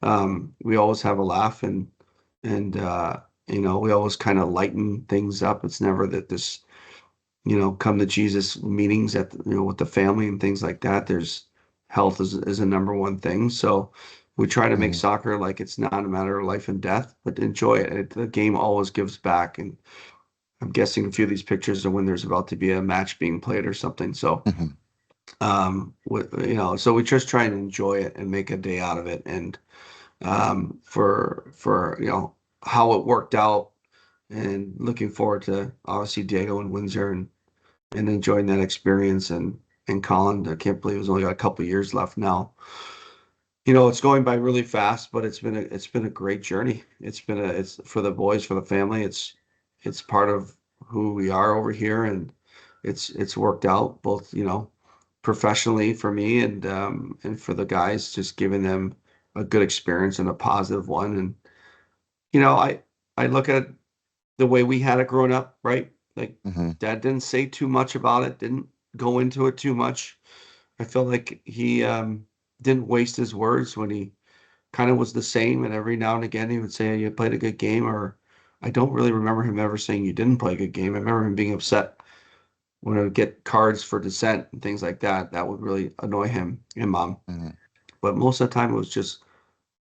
We always have a laugh, and we always kind of lighten things up. It's never that this come to Jesus meetings with the family and things like that. There's health is a number one thing. So we try to make Hmm. soccer like it's not a matter of life and death, but enjoy it. The game always gives back. And I'm guessing a few of these pictures are when there's about to be a match being played or something. So, Hmm. so we just try and enjoy it and make a day out of it. And for how it worked out, and looking forward to obviously Diego and Windsor and enjoying that experience, and Colin. I can't believe he's only got a couple of years left now. It's going by really fast, but it's been a great journey. It's for the boys, for the family. It's part of who we are over here, and it's worked out both, professionally for me and for the guys, just giving them a good experience and a positive one. And I look at the way we had it growing up, right? Like Hmm. dad didn't say too much about it, didn't go into it too much. I felt like he didn't waste his words when he kind of was the same. And every now and again, he would say, "You played a good game," or I don't really remember him ever saying you didn't play a good game. I remember him being upset when I would get cards for dissent and things like that. That would really annoy him and mom. Hmm. But most of the time, it was just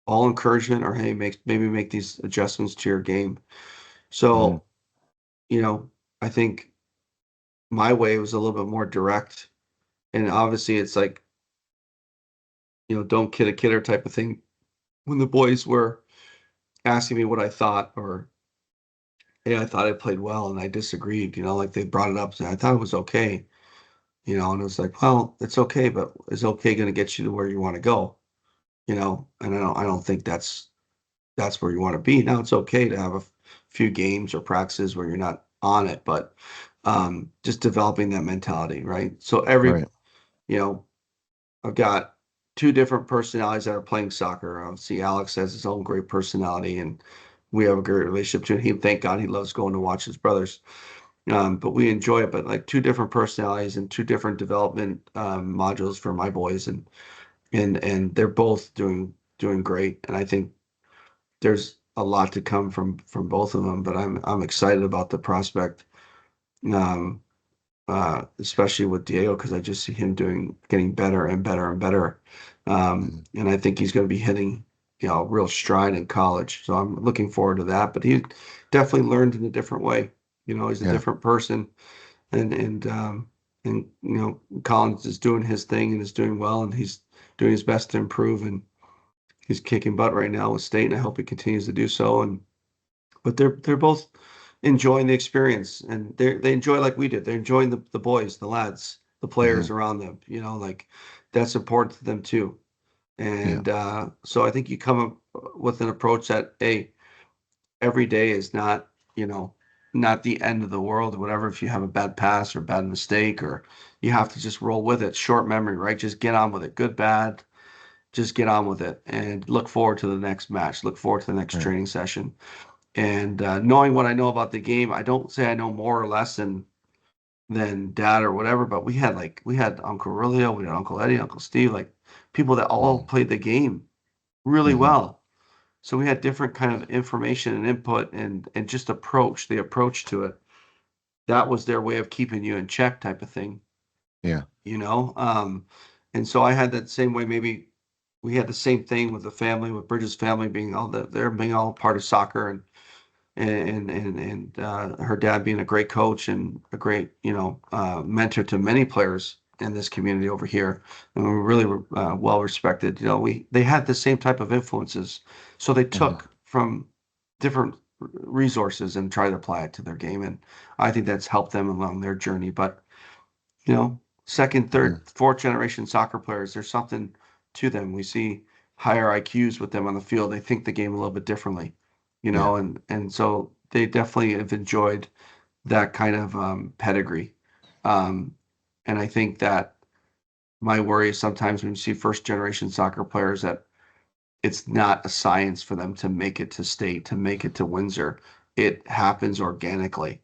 all encouragement or, "Hey, maybe make these adjustments to your game." Hmm. So, you know, I think my way was a little bit more direct. And obviously, it's like, don't kid a kidder type of thing. When the boys were asking me what I thought, or, hey, I thought I played well and I disagreed, like they brought it up, and I thought it was okay, and it was like, well, it's okay, but is okay going to get you to where you want to go? And I don't think that's where you want to be. Now it's okay to have a few games or practices where you're not on it, but just developing that mentality, right? So Right. you know, I've got two different personalities that are playing soccer. Obviously, Alex has his own great personality, and we have a great relationship too. He, thank God, he loves going to watch his brothers. But we enjoy it. But like two different personalities and two different development modules for my boys, and they're both doing great. And I think there's a lot to come from both of them. But I'm excited about the prospect. Um, especially with Diego, because I just see him getting better and better and better. Mhm. And I think he's going to be hitting, real stride in college. So I'm looking forward to that. But he definitely learned in a different way. He's a Yeah. different person, and Collins is doing his thing and is doing well, and he's doing his best to improve, and he's kicking butt right now with State, and I hope he continues to do so. But they're both enjoying the experience, and they enjoy like we did. They're enjoying the boys, the lads, the players Mhm. around them. Like that's important to them too. Yeah. And so I think you come up with an approach that, hey, every day is not, not the end of the world or whatever. If you have a bad pass or bad mistake, or you have to just roll with it. Short memory, right? Just get on with it. Good, bad, just get on with it and look forward to the next match. Look forward to the next Right. training session. And knowing what I know about the game, I don't say I know more or less than dad or whatever, but we had Uncle Aurelio, we had Uncle Eddie, Uncle Steve, like people that all Mhm. played the game really Mhm. well. So we had different kind of information and input and just the approach to it. That was their way of keeping you in check type of thing, Yeah. you know? And so I had that same way. Maybe we had the same thing with the family, with Bridget's family they're being all part of soccer, and her dad being a great coach and a great, mentor to many players in this community over here, and we were really well respected. They had the same type of influences, so they Mhm. took from different resources and tried to apply it to their game, and I think that's helped them along their journey. But second, third, Mhm. fourth generation soccer players, there's something to them. We see higher IQs with them on the field. They think the game a little bit differently, Yeah. and so they definitely have enjoyed that kind of pedigree. Um, and I think that my worry is sometimes when you see first generation soccer players that it's not a science for them to make it to state, to make it to Windsor. It happens organically.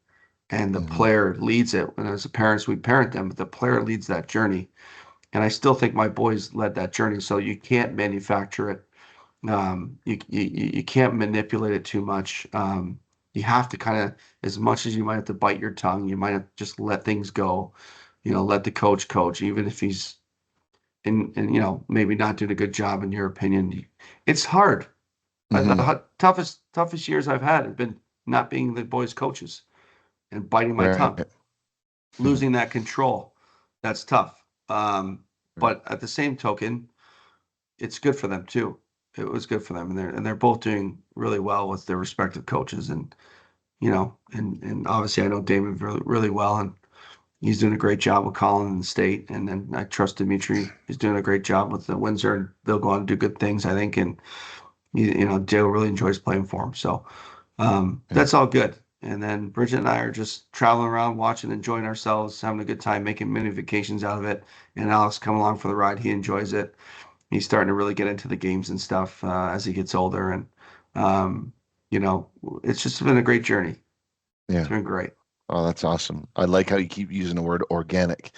And the Mhm. player leads it. And as a parents, we parent them, but the player leads that journey. And I still think my boys led that journey. So you can't manufacture it. You can't manipulate it too much. You have to kind of, as much as you might have to bite your tongue, you might have to just let things go. Let the coach, even if he's and maybe not doing a good job in your opinion. It's hard. Mhm. The toughest years I've had have been not being the boys' coaches and biting my tongue, Right. losing that control. That's tough. Right. But at the same token, it's good for them too. It was good for them, and they're both doing really well with their respective coaches, and obviously I know Damon really, really well, and he's doing a great job with Colin in the state, and then I trust Dimitri is doing a great job with the Windsor, and they'll go on to do good things, I think, and Dale really enjoys playing for him, so Yeah. that's all good. And then Bridget and I are just traveling around, watching, enjoying ourselves, having a good time, making mini vacations out of it. And Alex come along for the ride; he enjoys it. He's starting to really get into the games and stuff as he gets older, and um, you know, it's just been a great journey. It's Yeah. been great. Oh, that's awesome. I like how you keep using the word organic.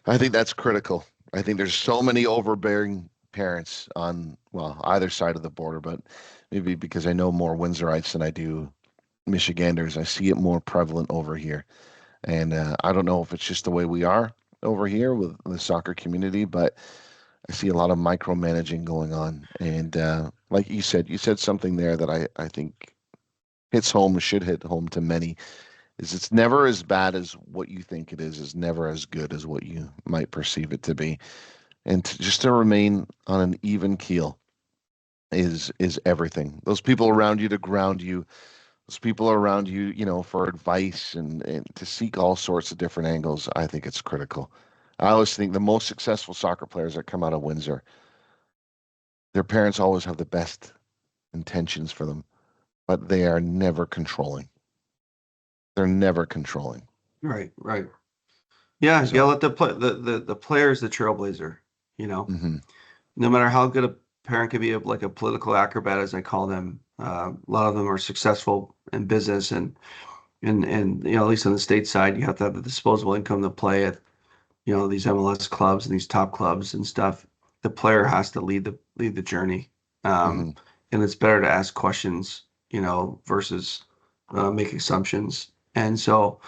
I think that's critical. I think there's so many overbearing parents on, well, either side of the border, but maybe because I know more Windsorites than I do Michiganders, I see it more prevalent over here. And I don't know if it's just the way we are over here with the soccer community, but I see a lot of micromanaging going on. And like you said something there that I think hits home, should hit home to many, is it's never as bad as what you think it is never as good as what you might perceive it to be. And just to remain on an even keel is everything. Those people around you to ground you, those people around you, for advice and to seek all sorts of different angles, I think it's critical. I always think the most successful soccer players that come out of Windsor, their parents always have the best intentions for them, but they are never controlling. They're never controlling. Right, right. Yeah, you gotta So, let the players the trailblazer. You know, hmm no matter how good a parent could be, like a political acrobat, as I call them. A lot of them are successful in business, and at least on the state side, you have to have the disposable income to play at these MLS clubs and these top clubs and stuff. The player has to lead the journey, um, hmm and it's better to ask questions, versus make assumptions. And so,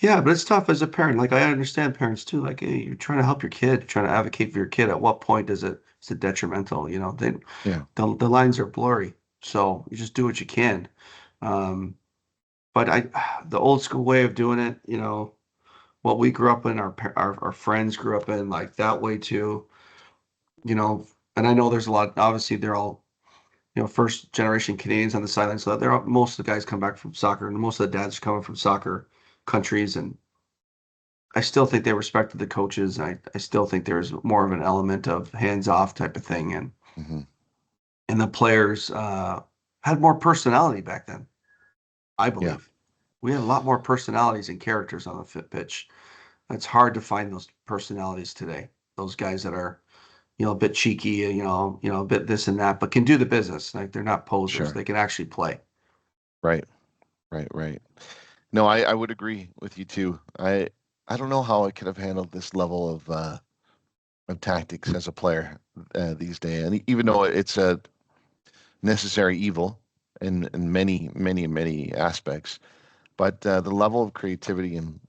Yeah, but it's tough as a parent. Like I understand parents too. Like, hey, you're trying to help your kid, you're trying to advocate for your kid. At what point is it detrimental? Yeah, The lines are blurry. So you just do what you can. Um, but the old school way of doing it, what we grew up in, our friends grew up in, like that way too. You know, and I know there's a lot. Obviously, they're all first generation Canadians on the sideline. So most of the guys come back from soccer, and most of the dads are coming from soccer countries, and I still think they respected the coaches. I still think there's more of an element of hands off type of thing, hmm and the players had more personality back then. I yeah, believe we had a lot more personalities and characters on the fit pitch. It's hard to find those personalities today. Those guys that are a bit cheeky, a bit this and that, but can do the business. Like they're not posers. sure. They can actually play. Right, right. No, I would agree with you too. I don't know how I could have handled this level of tactics as a player these days, and even though it's a necessary evil in many aspects, but the level of creativity and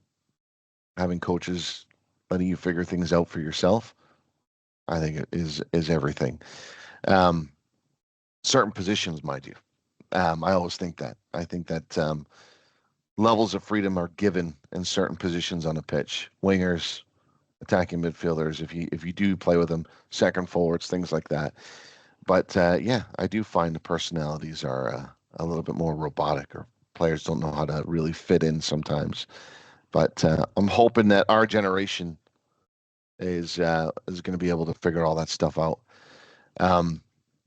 having coaches letting you figure things out for yourself, I think it is everything. Um, Certain positions, mind you. I always think that. I think that levels of freedom are given in certain positions on a pitch. Wingers, attacking midfielders, if you do play with them, second forwards, things like that. But yeah, I do find the personalities are a little bit more robotic, or players don't know how to really fit in sometimes. But I'm hoping that our generation is going to be able to figure all that stuff out. Um,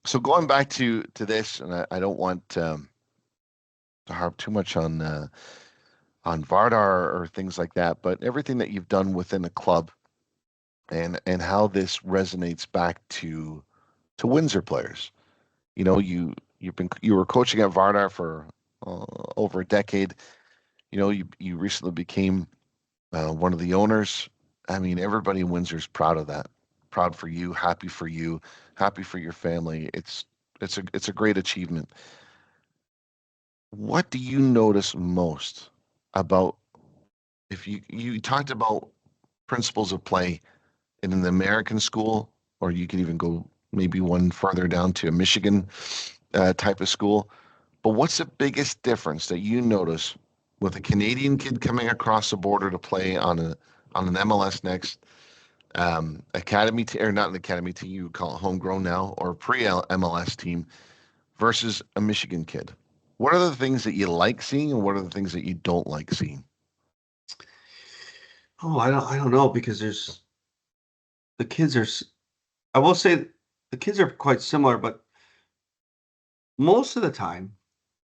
so going back to this, and I don't want to harp too much on Vardar or things like that, but everything that you've done within the club and how this resonates back to Windsor players. You know, you were coaching at Vardar for over a decade. You know, you recently became one of the owners. I mean, everybody in Windsor is proud of that. Proud for you, happy for your family. It's a great achievement. What do you notice most about if you talked about principles of play in an American school, or you could even go maybe one further down to a Michigan type of school. But what's the biggest difference that you notice with a Canadian kid coming across the border to play on an MLS next academy or not an academy team, you would call it homegrown now, or pre MLS team versus a Michigan kid? What are the things that you like seeing, and what are the things that you don't like seeing? Oh, I don't know because the kids are. I will say the kids are quite similar, but most of the time,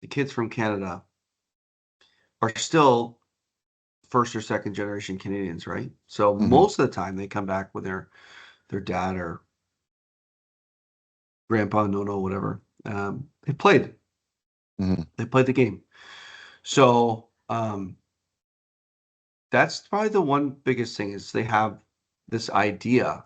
the kids from Canada are still first or second generation Canadians, right? So hmm most of the time they come back with their dad or grandpa, no, whatever. They played. hmm They played the game. So that's probably the one biggest thing is they have this idea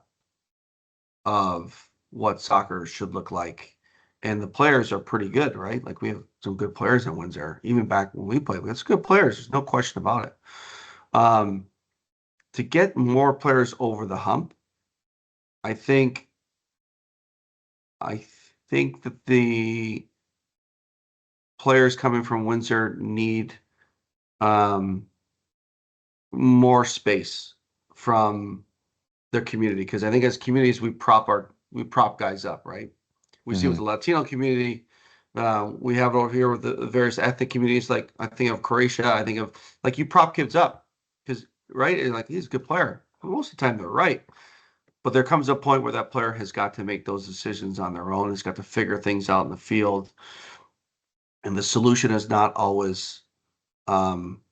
of what soccer should look like. And the players are pretty good, right? Like we have some good players in Windsor. Even back when we played, we had some good players. There's no question about it. Um, to get more players over the hump, I think I think that the players coming from Windsor need um, more space from their community because I think as communities we prop guys up, right? We see with hmm the Latino community, we have it over here with the various ethnic communities. Like I think of Croatia, I think of like you prop kids up because right, and like he's a good player. Most of the time they're right, but there comes a point where that player has got to make those decisions on their own. Has got to figure things out in the field, and the solution is not always um,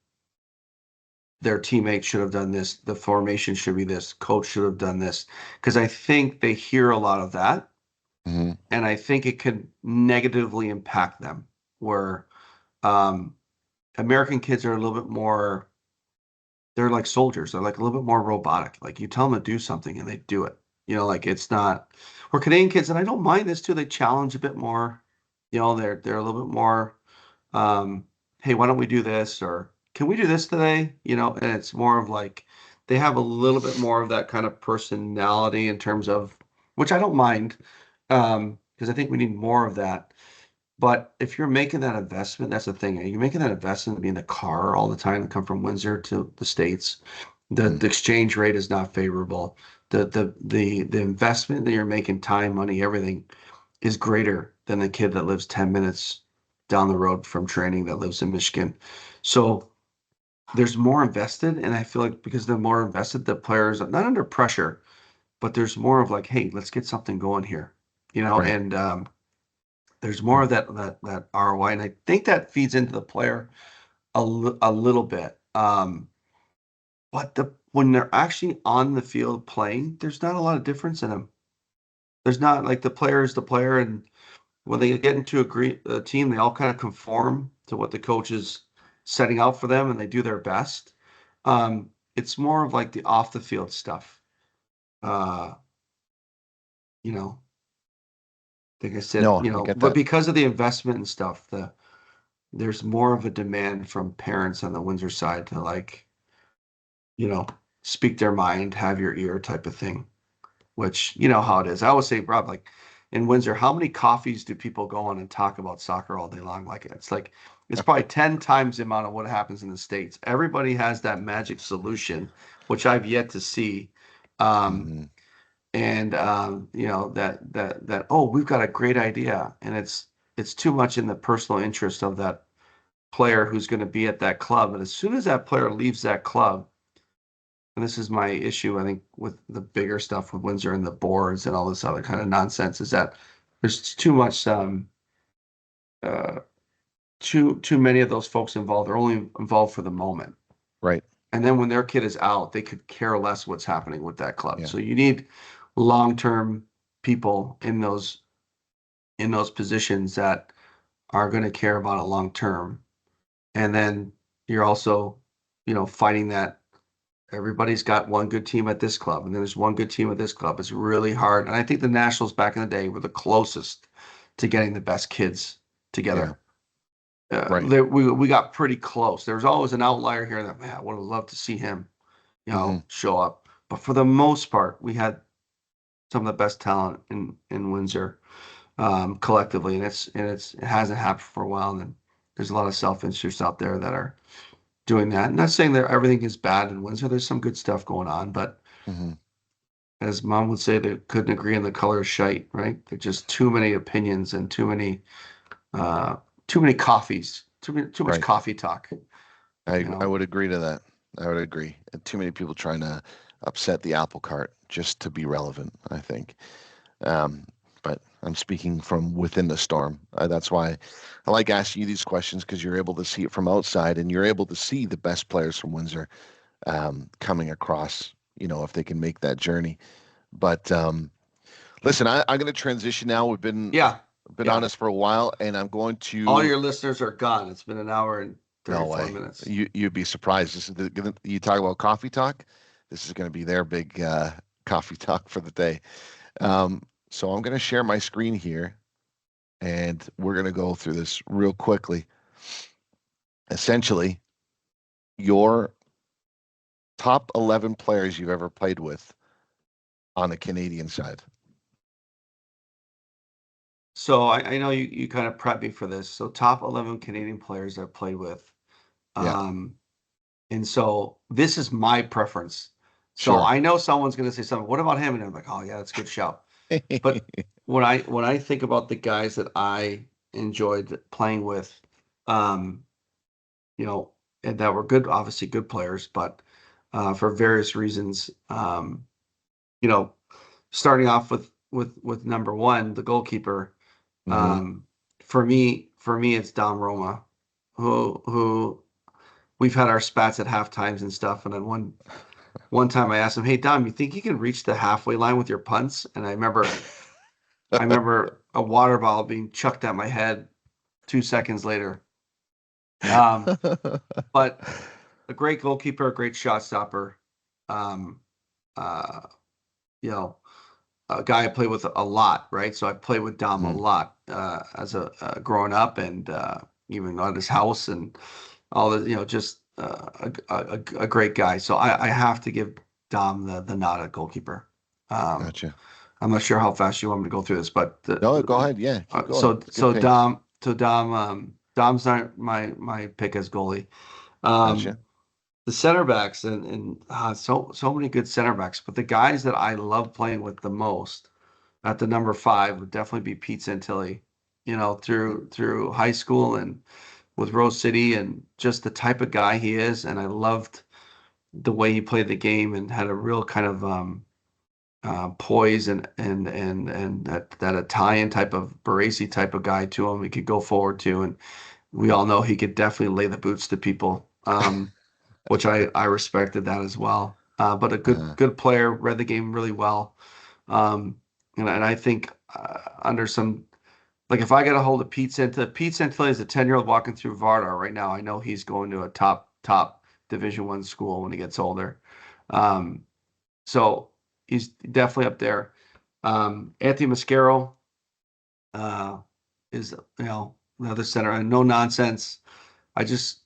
their teammates should have done this, the formation should be this, coach should have done this. Because I think they hear a lot of that, hmm and I think it could negatively impact them. Where um, American kids are a little bit more, they're like soldiers. They're like a little bit more robotic. Like you tell them to do something and they do it. Like it's not. Or Canadian kids, and I don't mind this too. They challenge a bit more. They're a little bit more. Um, hey, why don't we do this? Or can we do this today? And it's more of like they have a little bit more of that kind of personality in terms of, which I don't mind, because I think we need more of that. But if you're making that investment, that's the thing. You're making that investment to be in the car all the time to come from Windsor to the States. The Mm. exchange rate is not favorable. The investment that you're making, time, money, everything is greater than the kid that lives 10 minutes down the road from training that lives in Michigan. So there's more invested, and I feel like because they're more invested, the players are not under pressure, but there's more of like, hey, let's get something going here, Right. and there's more of that ROI, and I think that feeds into the player a little bit. But when they're actually on the field playing, there's not a lot of difference in them. There's not like the player is the player, and when they get into a team, they all kind of conform to what the coach is setting out for them, and they do their best. It's more of like the off the field stuff. Uh, you know, like I said, No, I get but that. because of the investment and stuff, there's more of a demand from parents on the Windsor side to like, you know, speak their mind, have your ear type of thing, which you know how it is. I always say, Rob, like in Windsor, how many coffees do people go on and talk about soccer all day long? Like it's probably 10 times the amount of what happens in the States. Everybody has that magic solution, which I've yet to see. Um, Hmm. and that oh, we've got a great idea, and it's too much in the personal interest of that player who's going to be at that club. And as soon as that player leaves that club, and this is my issue, I think, with the bigger stuff with Windsor and the boards and all this other kind of nonsense, is that there's too much, uh, too many of those folks involved. They're only involved for the moment, Right. and then when their kid is out, they could care less what's happening with that club. Yeah. So you need long-term people in those positions that are going to care about it long term, and then you're also, fighting that. Everybody's got one good team at this club, and then there's one good team at this club. It's really hard. And I think the Nationals back in the day were the closest to getting the best kids Yeah. together. Right. We got pretty close. There was always an outlier here that, man, I would have loved to see him, Hmm. show up. But for the most part, we had some of the best talent in Windsor, collectively, and it hasn't happened for a while. And there's a lot of self-interests out there that are doing that. I'm not saying that everything is bad in Windsor. There's some good stuff going on, but Hmm. as mom would say, they couldn't agree on the color of shite, right? There's just too many opinions and uh, too many coffees, too much Right. coffee talk, you I know? would agree to that. I would agree. And too many people trying to upset the apple cart just to be relevant, I think. Um, but I'm speaking from within the storm. That's why I like asking you these questions because you're able to see it from outside and you're able to see the best players from Windsor coming across, if they can make that journey. But listen, I'm going to transition now. We've Yeah, been on yeah. this for a while, and I'm going All to. your listeners are gone. It's been an hour and No 34 way. minutes. You'd be surprised. You talk about coffee talk. This is going to be their big coffee talk for the day. So I'm going to share my screen here, and we're going to go through this real quickly. Essentially, your top 11 players you've ever played with on the Canadian side. So I know you kind of prepped me for this. So top 11 Canadian players I've played with. Yeah, Um, And so this is my preference. So sure. I know someone's going to say something. What about him? And I'm like, oh yeah, that's a good shout. But when I think about the guys that I enjoyed playing with, um, you know, and that were good, obviously good players, but for various reasons, you know, starting off with number one, the goalkeeper. Hmm. Um, for me, it's Dom Roma, who we've had our spats at half times and stuff. And then one time I asked him, "Hey Dom, you think you can reach the halfway line with your punts?" And I remember a water bottle being chucked at my head 2 seconds later. Um, but a great goalkeeper, a great shot stopper. Um, uh, you know, a guy I play with a lot, right? So I played with Dom a Hmm. lot as a growing up, and even at his house and all the, just a great guy. So I have to give Dom the nod at goalkeeper. Um, Gotcha. I'm not sure how fast you want me to go through this, but No, go ahead. Yeah, keep going. so It's a good pace. Dom Dom's not my pick as goalie. Um, Gotcha. the center backs and so many good center backs, but the guys that I love playing with the most at the number five would definitely be Pete Santilli. You know, through high school and with Rose City and just the type of guy he is, and I loved the way he played the game and had a real kind of poise and that Italian type of Baresi type of guy to him. He could go forward to, and we all know he could definitely lay the boots to people, which I respected that as well. But a Uh, good player, read the game really well, um, and I think under some like if I get a hold of Pete Santilli is a 10-year-old walking through Vardar right now. I know he's going to a top Division 1 school when he gets older. Um, so he's definitely up there. Anthony Mascaro uh, is another center and no nonsense. I just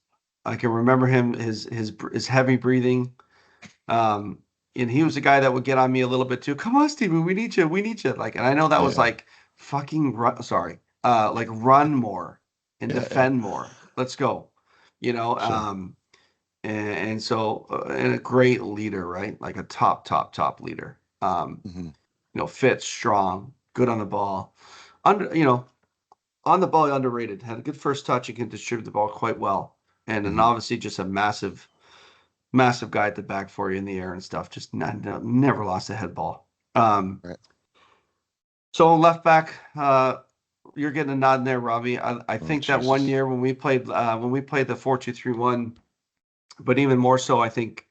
I can remember him his heavy breathing. Um, and he was a guy that would get on me a little bit too. Come on, Steven, we need you. We need you. Like, and I know that was yeah, like fucking run, sorry. Like run more and yeah. defend more. Let's go. You know, Sure. and so and a great leader, right? Like a top leader. Hmm. Fit, strong, good on the ball. On the ball, underrated. Had a good first touch. He can distribute the ball quite well. And then Hmm. obviously just a massive guy at the back for you in the air and stuff. Just never lost a head ball. Um, Right. so left back, you're getting a nod in there, Robbie. I Oh, think that one Jesus. year when we played the 4-2-3-1, but even more so, I think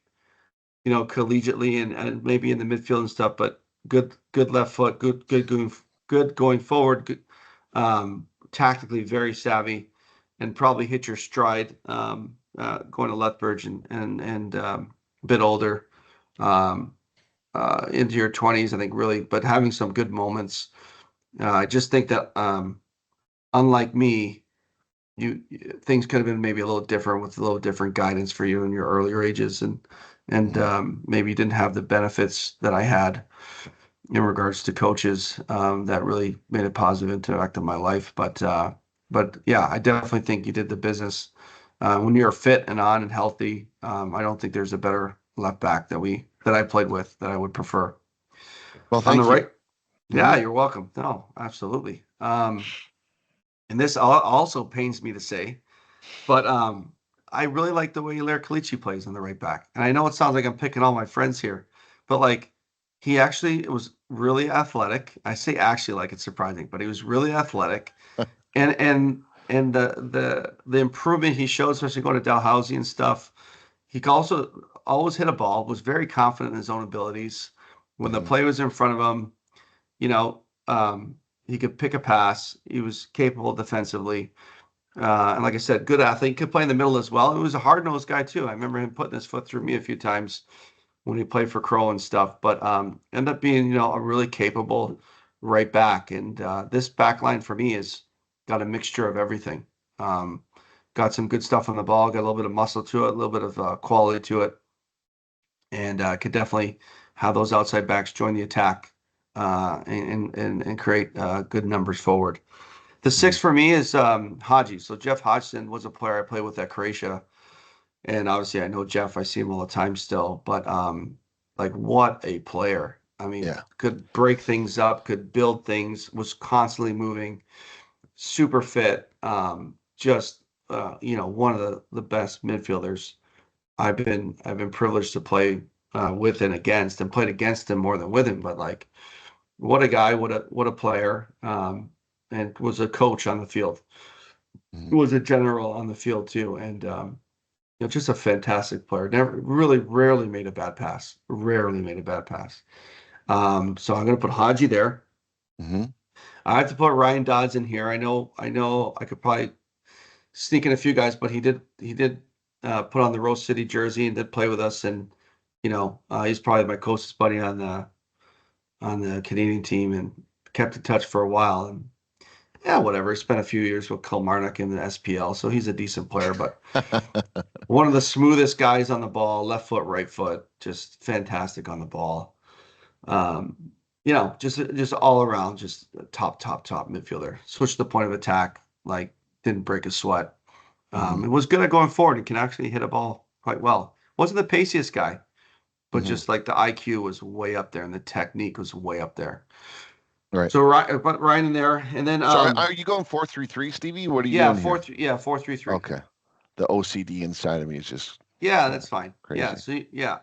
collegiately and maybe in the midfield and stuff. But good left foot, good going forward. Good, tactically very savvy, and probably hit your stride going to Lethbridge and a bit older. Um, into your 20s, I think really, but having some good moments. I just think that unlike me, you things could have been maybe a little different with a little different guidance for you in your earlier ages, and Hmm. maybe you didn't have the benefits that I had in regards to coaches that really made a positive impact on my life. But yeah, I definitely think you did the business. When you're fit and on and healthy, I don't think there's a better left back that I played with that I would prefer. Well, On the thank you. right, Hmm. yeah, you're welcome. No, absolutely. And this also pains me to say, but I really like the way Hilaire Kalichi plays on the right back. And I know it sounds like I'm picking all my friends here, but like he actually was really athletic. I say actually like it's surprising, but he was really athletic. And the improvement he showed, especially going to Dalhousie and stuff, he could also always hit a ball, was very confident in his own abilities. When the Hmm. play was in front of him, you know, he could pick a pass. He was capable defensively. And like I said, good athlete. Could play in the middle as well. He was a hard-nosed guy too. I remember him putting his foot through me a few times when he played for Crow and stuff. But ended up being, a really capable right back. And this back line for me has got a mixture of everything. Um, got some good stuff on the ball. Got a little bit of muscle to it, a little bit of quality to it, and could definitely have those outside backs join the attack and create good numbers forward. The Hmm. six for me is Haji. So Jeff Hodgson was a player I played with at Croatia, and obviously I know Jeff. I see him all the time still, but like what a player! I mean, Yeah. could break things up, could build things, was constantly moving, super fit. Just one of the best midfielders I've been privileged to play with and against, and played against him more than with him. But like, what a guy, what a player, and was a coach on the field, Hmm. was a general on the field too, and just a fantastic player. Never really, rarely made a bad pass. Rarely made a bad pass. So I'm gonna put Haji there. Hmm. I have to put Ryan Dodds in here. I know, I could probably sneak in a few guys, but he did put on the Rose City jersey and did play with us, and he's probably my closest buddy on the Canadian team, and kept in touch for a while. And Yeah, whatever. He spent a few years with Kilmarnock in the SPL, so he's a decent player, but one of the smoothest guys on the ball, left foot, right foot, just fantastic on the ball. Um, just all around, just a top midfielder. Switched the point of attack, like didn't break a sweat. Hmm. It was good at going forward. He can actually hit a ball quite well. Wasn't the paciest guy, but Hmm. just like the IQ was way up there and the technique was way up there. Right. So but Ryan in there, and then So are you going 4-3-3, Stevie? What are you yeah, doing here? 4-3-3. Okay. The OCD inside of me is just, Yeah, you know, that's fine. Yeah, crazy. so yeah.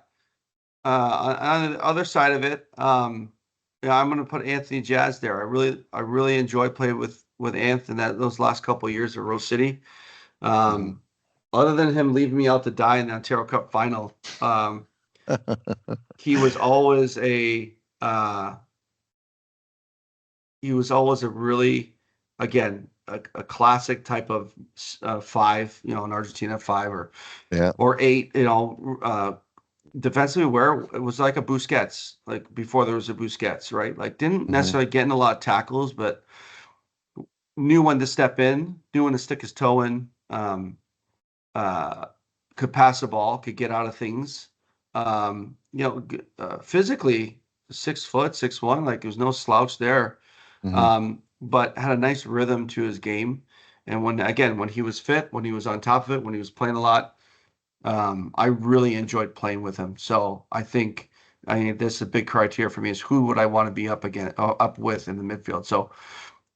On the other side of it, yeah, I'm gonna put Anthony Jazz there. I really enjoy playing with Anthony those last couple of years at Rose City. Hmm. Um, Other than him leaving me out to die in the Ontario Cup final, he was always uh, a really, again, a classic type of five, in Argentina, five Yeah. or eight, defensively where it was like a Busquets, like before there was a Busquets, right? Like didn't Hmm. necessarily get in a lot of tackles, but knew when to step in, knew when to stick his toe in. Uh, could pass a ball, could get out of things. Physically 6 foot, 6'1", like there's no slouch there. Hmm. But had a nice rhythm to his game. And when he was fit, when he was on top of it, when he was playing a lot, I really enjoyed playing with him. So I think this is a big criteria for me is who would I want to be up with in the midfield. So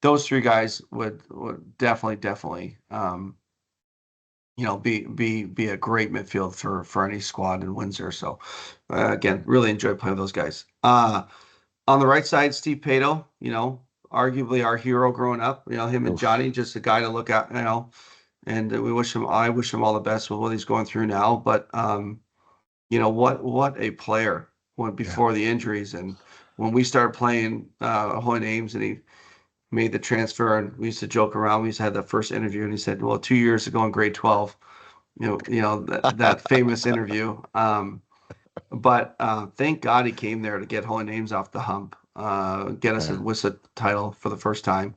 those three guys would definitely be a great midfield for any squad in Windsor. So again, really enjoyed playing with those guys. On the right side, Steve Pato, arguably our hero growing up. Him and Oof. Johnny, just a guy to look at. And I wish him all the best with what he's going through now. But what a player when Yeah. before the injuries and when we started playing Hoy Names and he made the transfer and we used to joke around. We used to have that first interview and he said, "Well, 2 years ago in grade 12." That famous interview. But thank God he came there to get Holy Names off the hump, get us a Yeah. WISA title for the first time.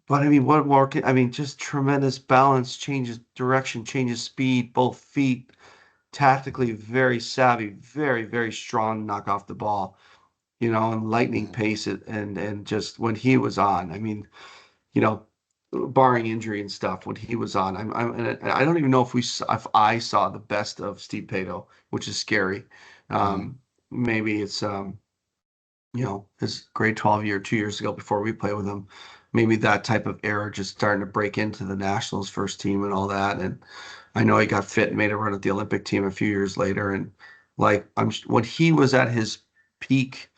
But I mean, what more? Just tremendous balance, changes direction, changes speed, both feet, tactically very savvy, very, very strong, knock off the ball, and lightning Mhm. pace it, and just when he was on, you know, barring injury and stuff, when he was on, and I don't even know if I saw the best of Steve Pato, which is scary. Mhm. Um, Maybe it's his grade 12 year 2 years ago before we played with him. Maybe that type of era just starting to break into the Nationals first team and all that. And I know he got fit and made a run at the Olympic team a few years later. And like when he was at his peak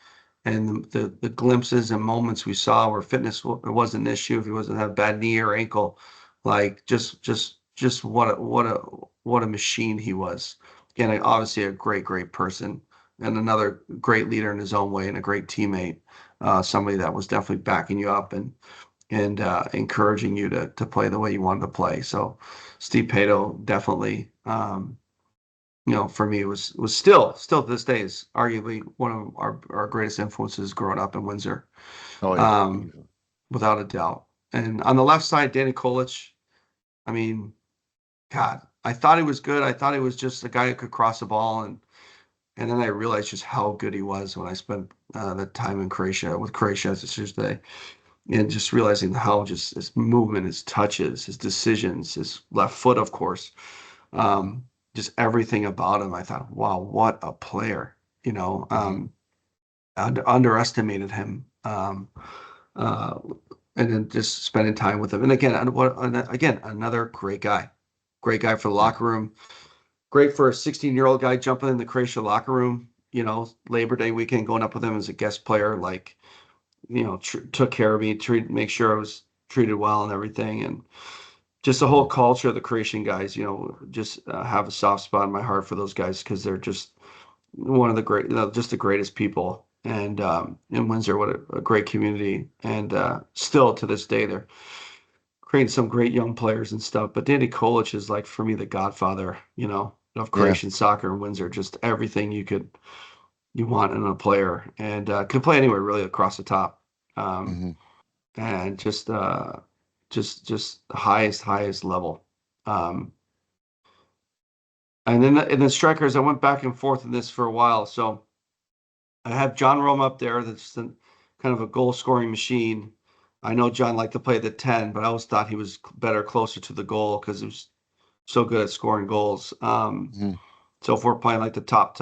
and the glimpses and moments we saw where it wasn't an issue if he wasn't have a bad knee or ankle, like just what a machine he was. Again, obviously a great person and another great leader in his own way and a great teammate, somebody that was definitely backing you up and encouraging you to play the way you wanted to play. So Steve Pato definitely, for me was still to this day is arguably one of our greatest influences growing up in Windsor, Oh yeah. um, without a doubt. And on the left side, Danny Kolich. I mean, God, I thought he was good. I thought he was just a guy who could cross the ball, and then I realized just how good he was when I spent the time in Croatia with Croatia, as today, and just realizing how just his movement, his touches, his decisions, his left foot, of course, Mhm. um, just everything about him. I thought, wow, what a player! Mhm. Underestimated him, uh, and then just spending time with him. And again, again, another great guy for the Yeah. locker room. Great for a 16-year-old guy jumping in the Croatia locker room. Labor Day weekend, going up with him as a guest player, like took care of me, make sure I was treated well and everything, and just the whole Mhm. culture of the Croatian guys. Just have a soft spot in my heart for those guys because they're just one of the great, just the greatest people. And in Windsor, what a great community, and still to this day, they're creating some great young players and stuff. But Danny Kolic is like for me the godfather, of Yeah. Croatian soccer in Windsor. Just everything you want in a player, and could play anywhere really across the top. Um, Mhm. and just the highest level. Um, and then in the strikers, I went back and forth in this for a while. So I have John Rome up there. That's kind of a goal scoring machine. I know John liked to play the 10, but I always thought he was better closer to the goal because he was so good at scoring goals. Mm-hmm. So if we're playing like the top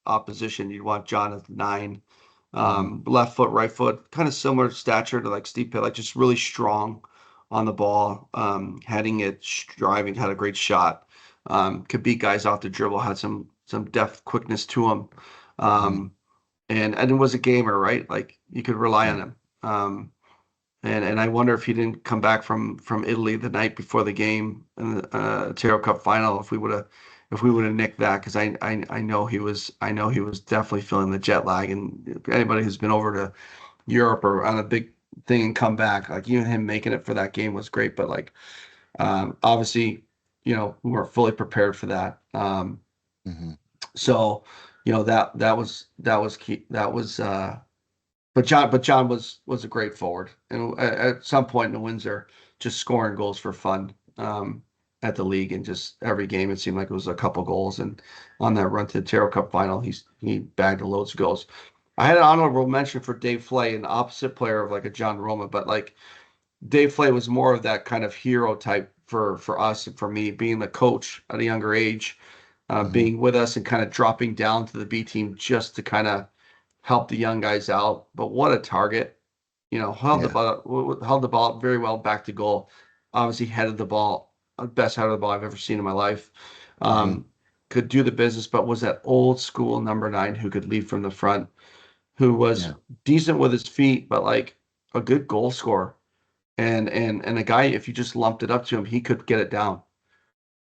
opposition, you'd want John at the 9. Mm-hmm. Left foot, right foot, kind of similar stature to like Steve Pitt, like just really strong on the ball, heading it, driving, had a great shot. Could beat guys off the dribble, had some depth, quickness to him. Mm-hmm. Um, and was a gamer, right? Like you could rely Yeah. on him. And I wonder if he didn't come back from Italy the night before the game in the Taro Cup final, if we would have nicked that, because I know he was definitely feeling the jet lag. And anybody who's been over to Europe or on a big thing and come back, like even him making it for that game was great. But like obviously, we weren't fully prepared for that. Mm-hmm. So that was key. But John was a great forward, and at some point in Windsor, just scoring goals for fun at the league, and just every game it seemed like it was a couple goals. And on that run to the Taro Cup final, he bagged loads of goals. I had an honorable mention for Dave Flay, an opposite player of like a John Roma, but like Dave Flay was more of that kind of hero type for us and for me, being the coach at a younger age, Mm-hmm. being with us and kind of dropping down to the B team just to kind of help the young guys out. But what a target! Yeah. Held the ball very well back to goal. Obviously headed the ball, best header of the ball I've ever seen in my life. Mm-hmm. Um, could do the business, but was that old school number 9 who could lead from the front, who was Yeah. decent with his feet, but like a good goal scorer. And a guy, if you just lumped it up to him, he could get it down.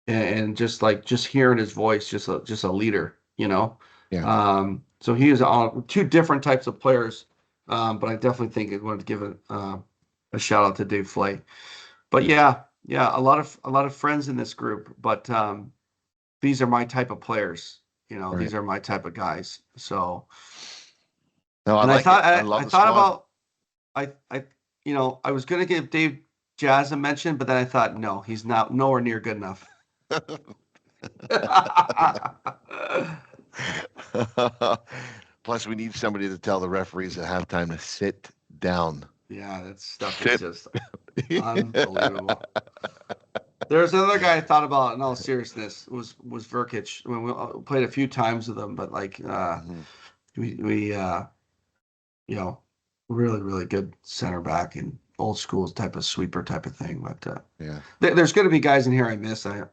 And just hearing his voice, just a leader, you know. Yeah. So he is on two different types of players, but I definitely think I wanted to give a shout out to Dave Flay. But Yeah. yeah, a lot of friends in this group, but these are my type of players. Right. These are my type of guys. So, No, I and I like it. thought I I love the thought squad. about I was gonna give Dave Jazz a mention, but then I thought no, he's not nowhere near good enough. Plus, we need somebody to tell the referees at halftime to sit down. Yeah, that stuff is Sit. just unbelievable. There's another guy I thought about in all seriousness was Verkic. I mean, we played a few times with him, but like Mhm. we you know really really good center back and old school type of sweeper type of thing. But Yeah, there's going to be guys in here I miss. I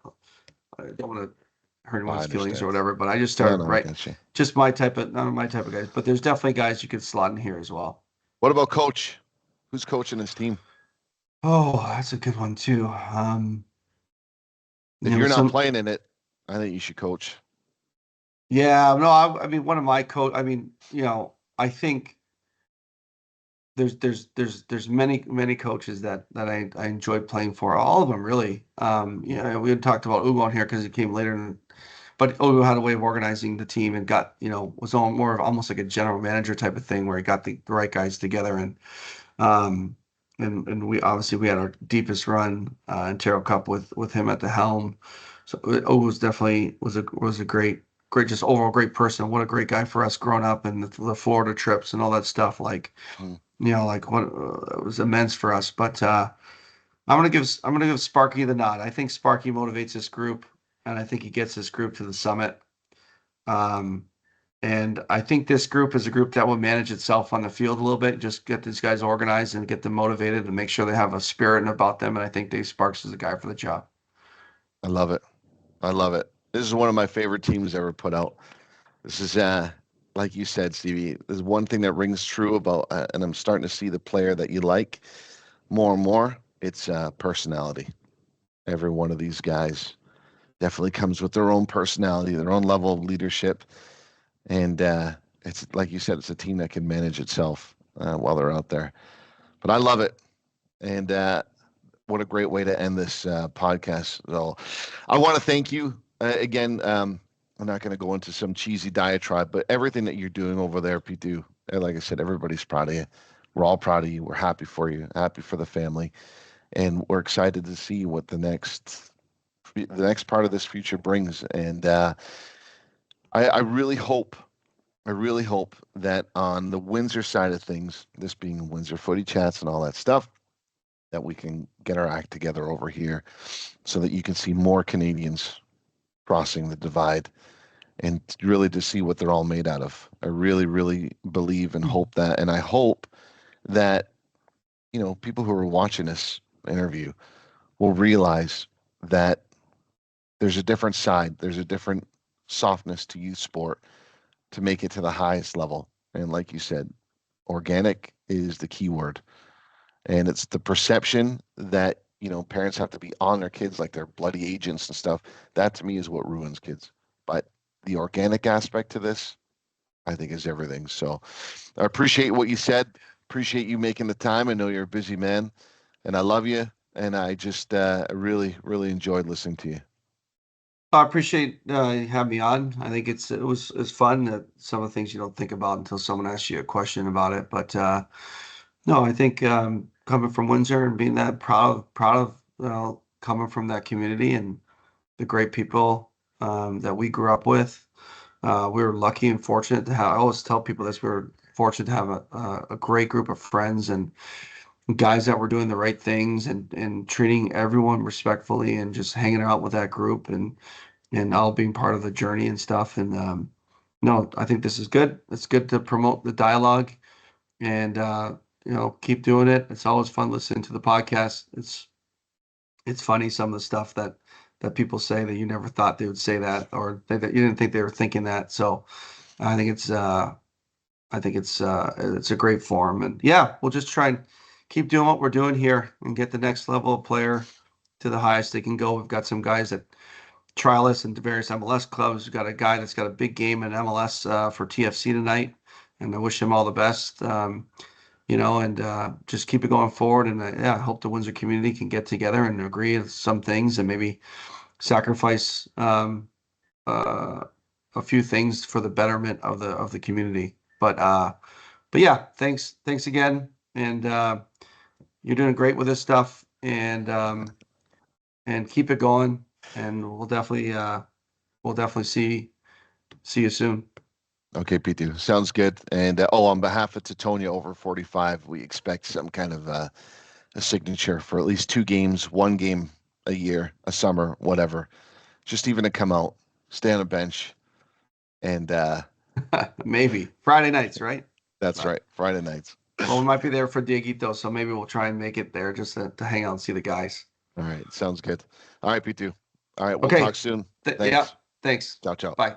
don't want to hurt I anyone's feelings or understand. whatever, but I just No, started no, I right, got you. just my type of not my type of guys. But there's definitely guys you could slot in here as well. What about coach? Who's coaching his team? Oh, that's a good one too. If you're not Some playing in it, I think you should coach. yeah, no, I mean one of my coach. I mean, I think there's many coaches that I enjoyed playing for. All of them really. We had talked about Ugo on here because he came later, but Ugo had a way of organizing the team and got was on more of almost like a general manager type of thing where he got the right guys together um and we had our deepest run in Terrell Cup with him at the helm. So Ugo was definitely was a great just overall great person. What a great guy for us growing up and the Florida trips and all that stuff. Like Mhm. like what it was immense for us. But I'm gonna give Sparky the nod. I think Sparky motivates this group, and I think he gets this group to the summit. Um, and I think this group is a group that will manage itself on the field a little bit. Just get these guys organized and get them motivated and make sure they have a spirit about them. And I think Dave Sparks is the guy for the job. I love it. I love it. This is one of my favorite teams ever put out. This is like you said, Stevie. There's one thing that rings true about, and I'm starting to see the player that you like more and more. It's personality. Every one of these guys definitely comes with their own personality, their own level of leadership, and it's like you said, it's a team that can manage itself while they're out there. But I love it, and what a great way to end this podcast. So, I want to thank you again. I'm not going to go into some cheesy diatribe, but everything that you're doing over there, Pitu, like I said, everybody's proud of you. We're all proud of you. We're happy for you, happy for the family, and we're excited to see what the next part of this future brings. And I really hope, that on the Windsor side of things, this being Windsor Footy Chats and all that stuff, that we can get our act together over here so that you can see more Canadians crossing the divide and really to see what they're all made out of. I really, really believe and hope that. And I hope that, people who are watching this interview will realize that there's a different side, there's a different softness to youth sport to make it to the highest level. And like you said, organic is the key word. And it's the perception that, parents have to be on their kids like they're bloody agents and stuff. That to me is what ruins kids. But the organic aspect to this, I think, is everything. So I appreciate what you said. Appreciate you making the time. I know you're a busy man, and I love you. And I just really, really enjoyed listening to you. I appreciate you having me on. I think it's fun that some of the things you don't think about until someone asks you a question about it. But no, I think coming from Windsor and being that proud of coming from that community and the great people that we grew up with. We were lucky and fortunate to have. I always tell people this. We were fortunate to have a great group of friends and guys that were doing the right things and treating everyone respectfully and just hanging out with that group and all being part of the journey and stuff. And no, I think this is good. It's good to promote the dialogue and keep doing it. It's always fun listening to the podcast. It's funny some of the stuff that people say that you never thought they would say that or that you didn't think they were thinking that. So I think it's a great forum. And yeah, we'll just try and keep doing what we're doing here and get the next level of player to the highest they can go. We've got some guys that trial us into various MLS clubs. We've got a guy that's got a big game in MLS for TFC tonight, and I wish him all the best. And just keep it going forward. And yeah, I hope the Windsor community can get together and agree on some things and maybe sacrifice uh, a few things for the betterment of the community. But yeah, thanks again, and you're doing great with this stuff, and keep it going, and we'll definitely see you soon. Okay, P2. Sounds good. And on behalf of Titonia over 45, we expect some kind of a signature for at least 2 games, 1 game a year, a summer, whatever. Just even to come out, stay on a bench, and Maybe Friday nights, right? that's right, Friday nights. Well, we might be there for Dieguito, so maybe we'll try and make it there just to hang out and see the guys. All right, sounds good. All right, P2. All right, we'll Okay. talk soon. Yeah. Thanks. Thanks. Ciao, ciao. Bye.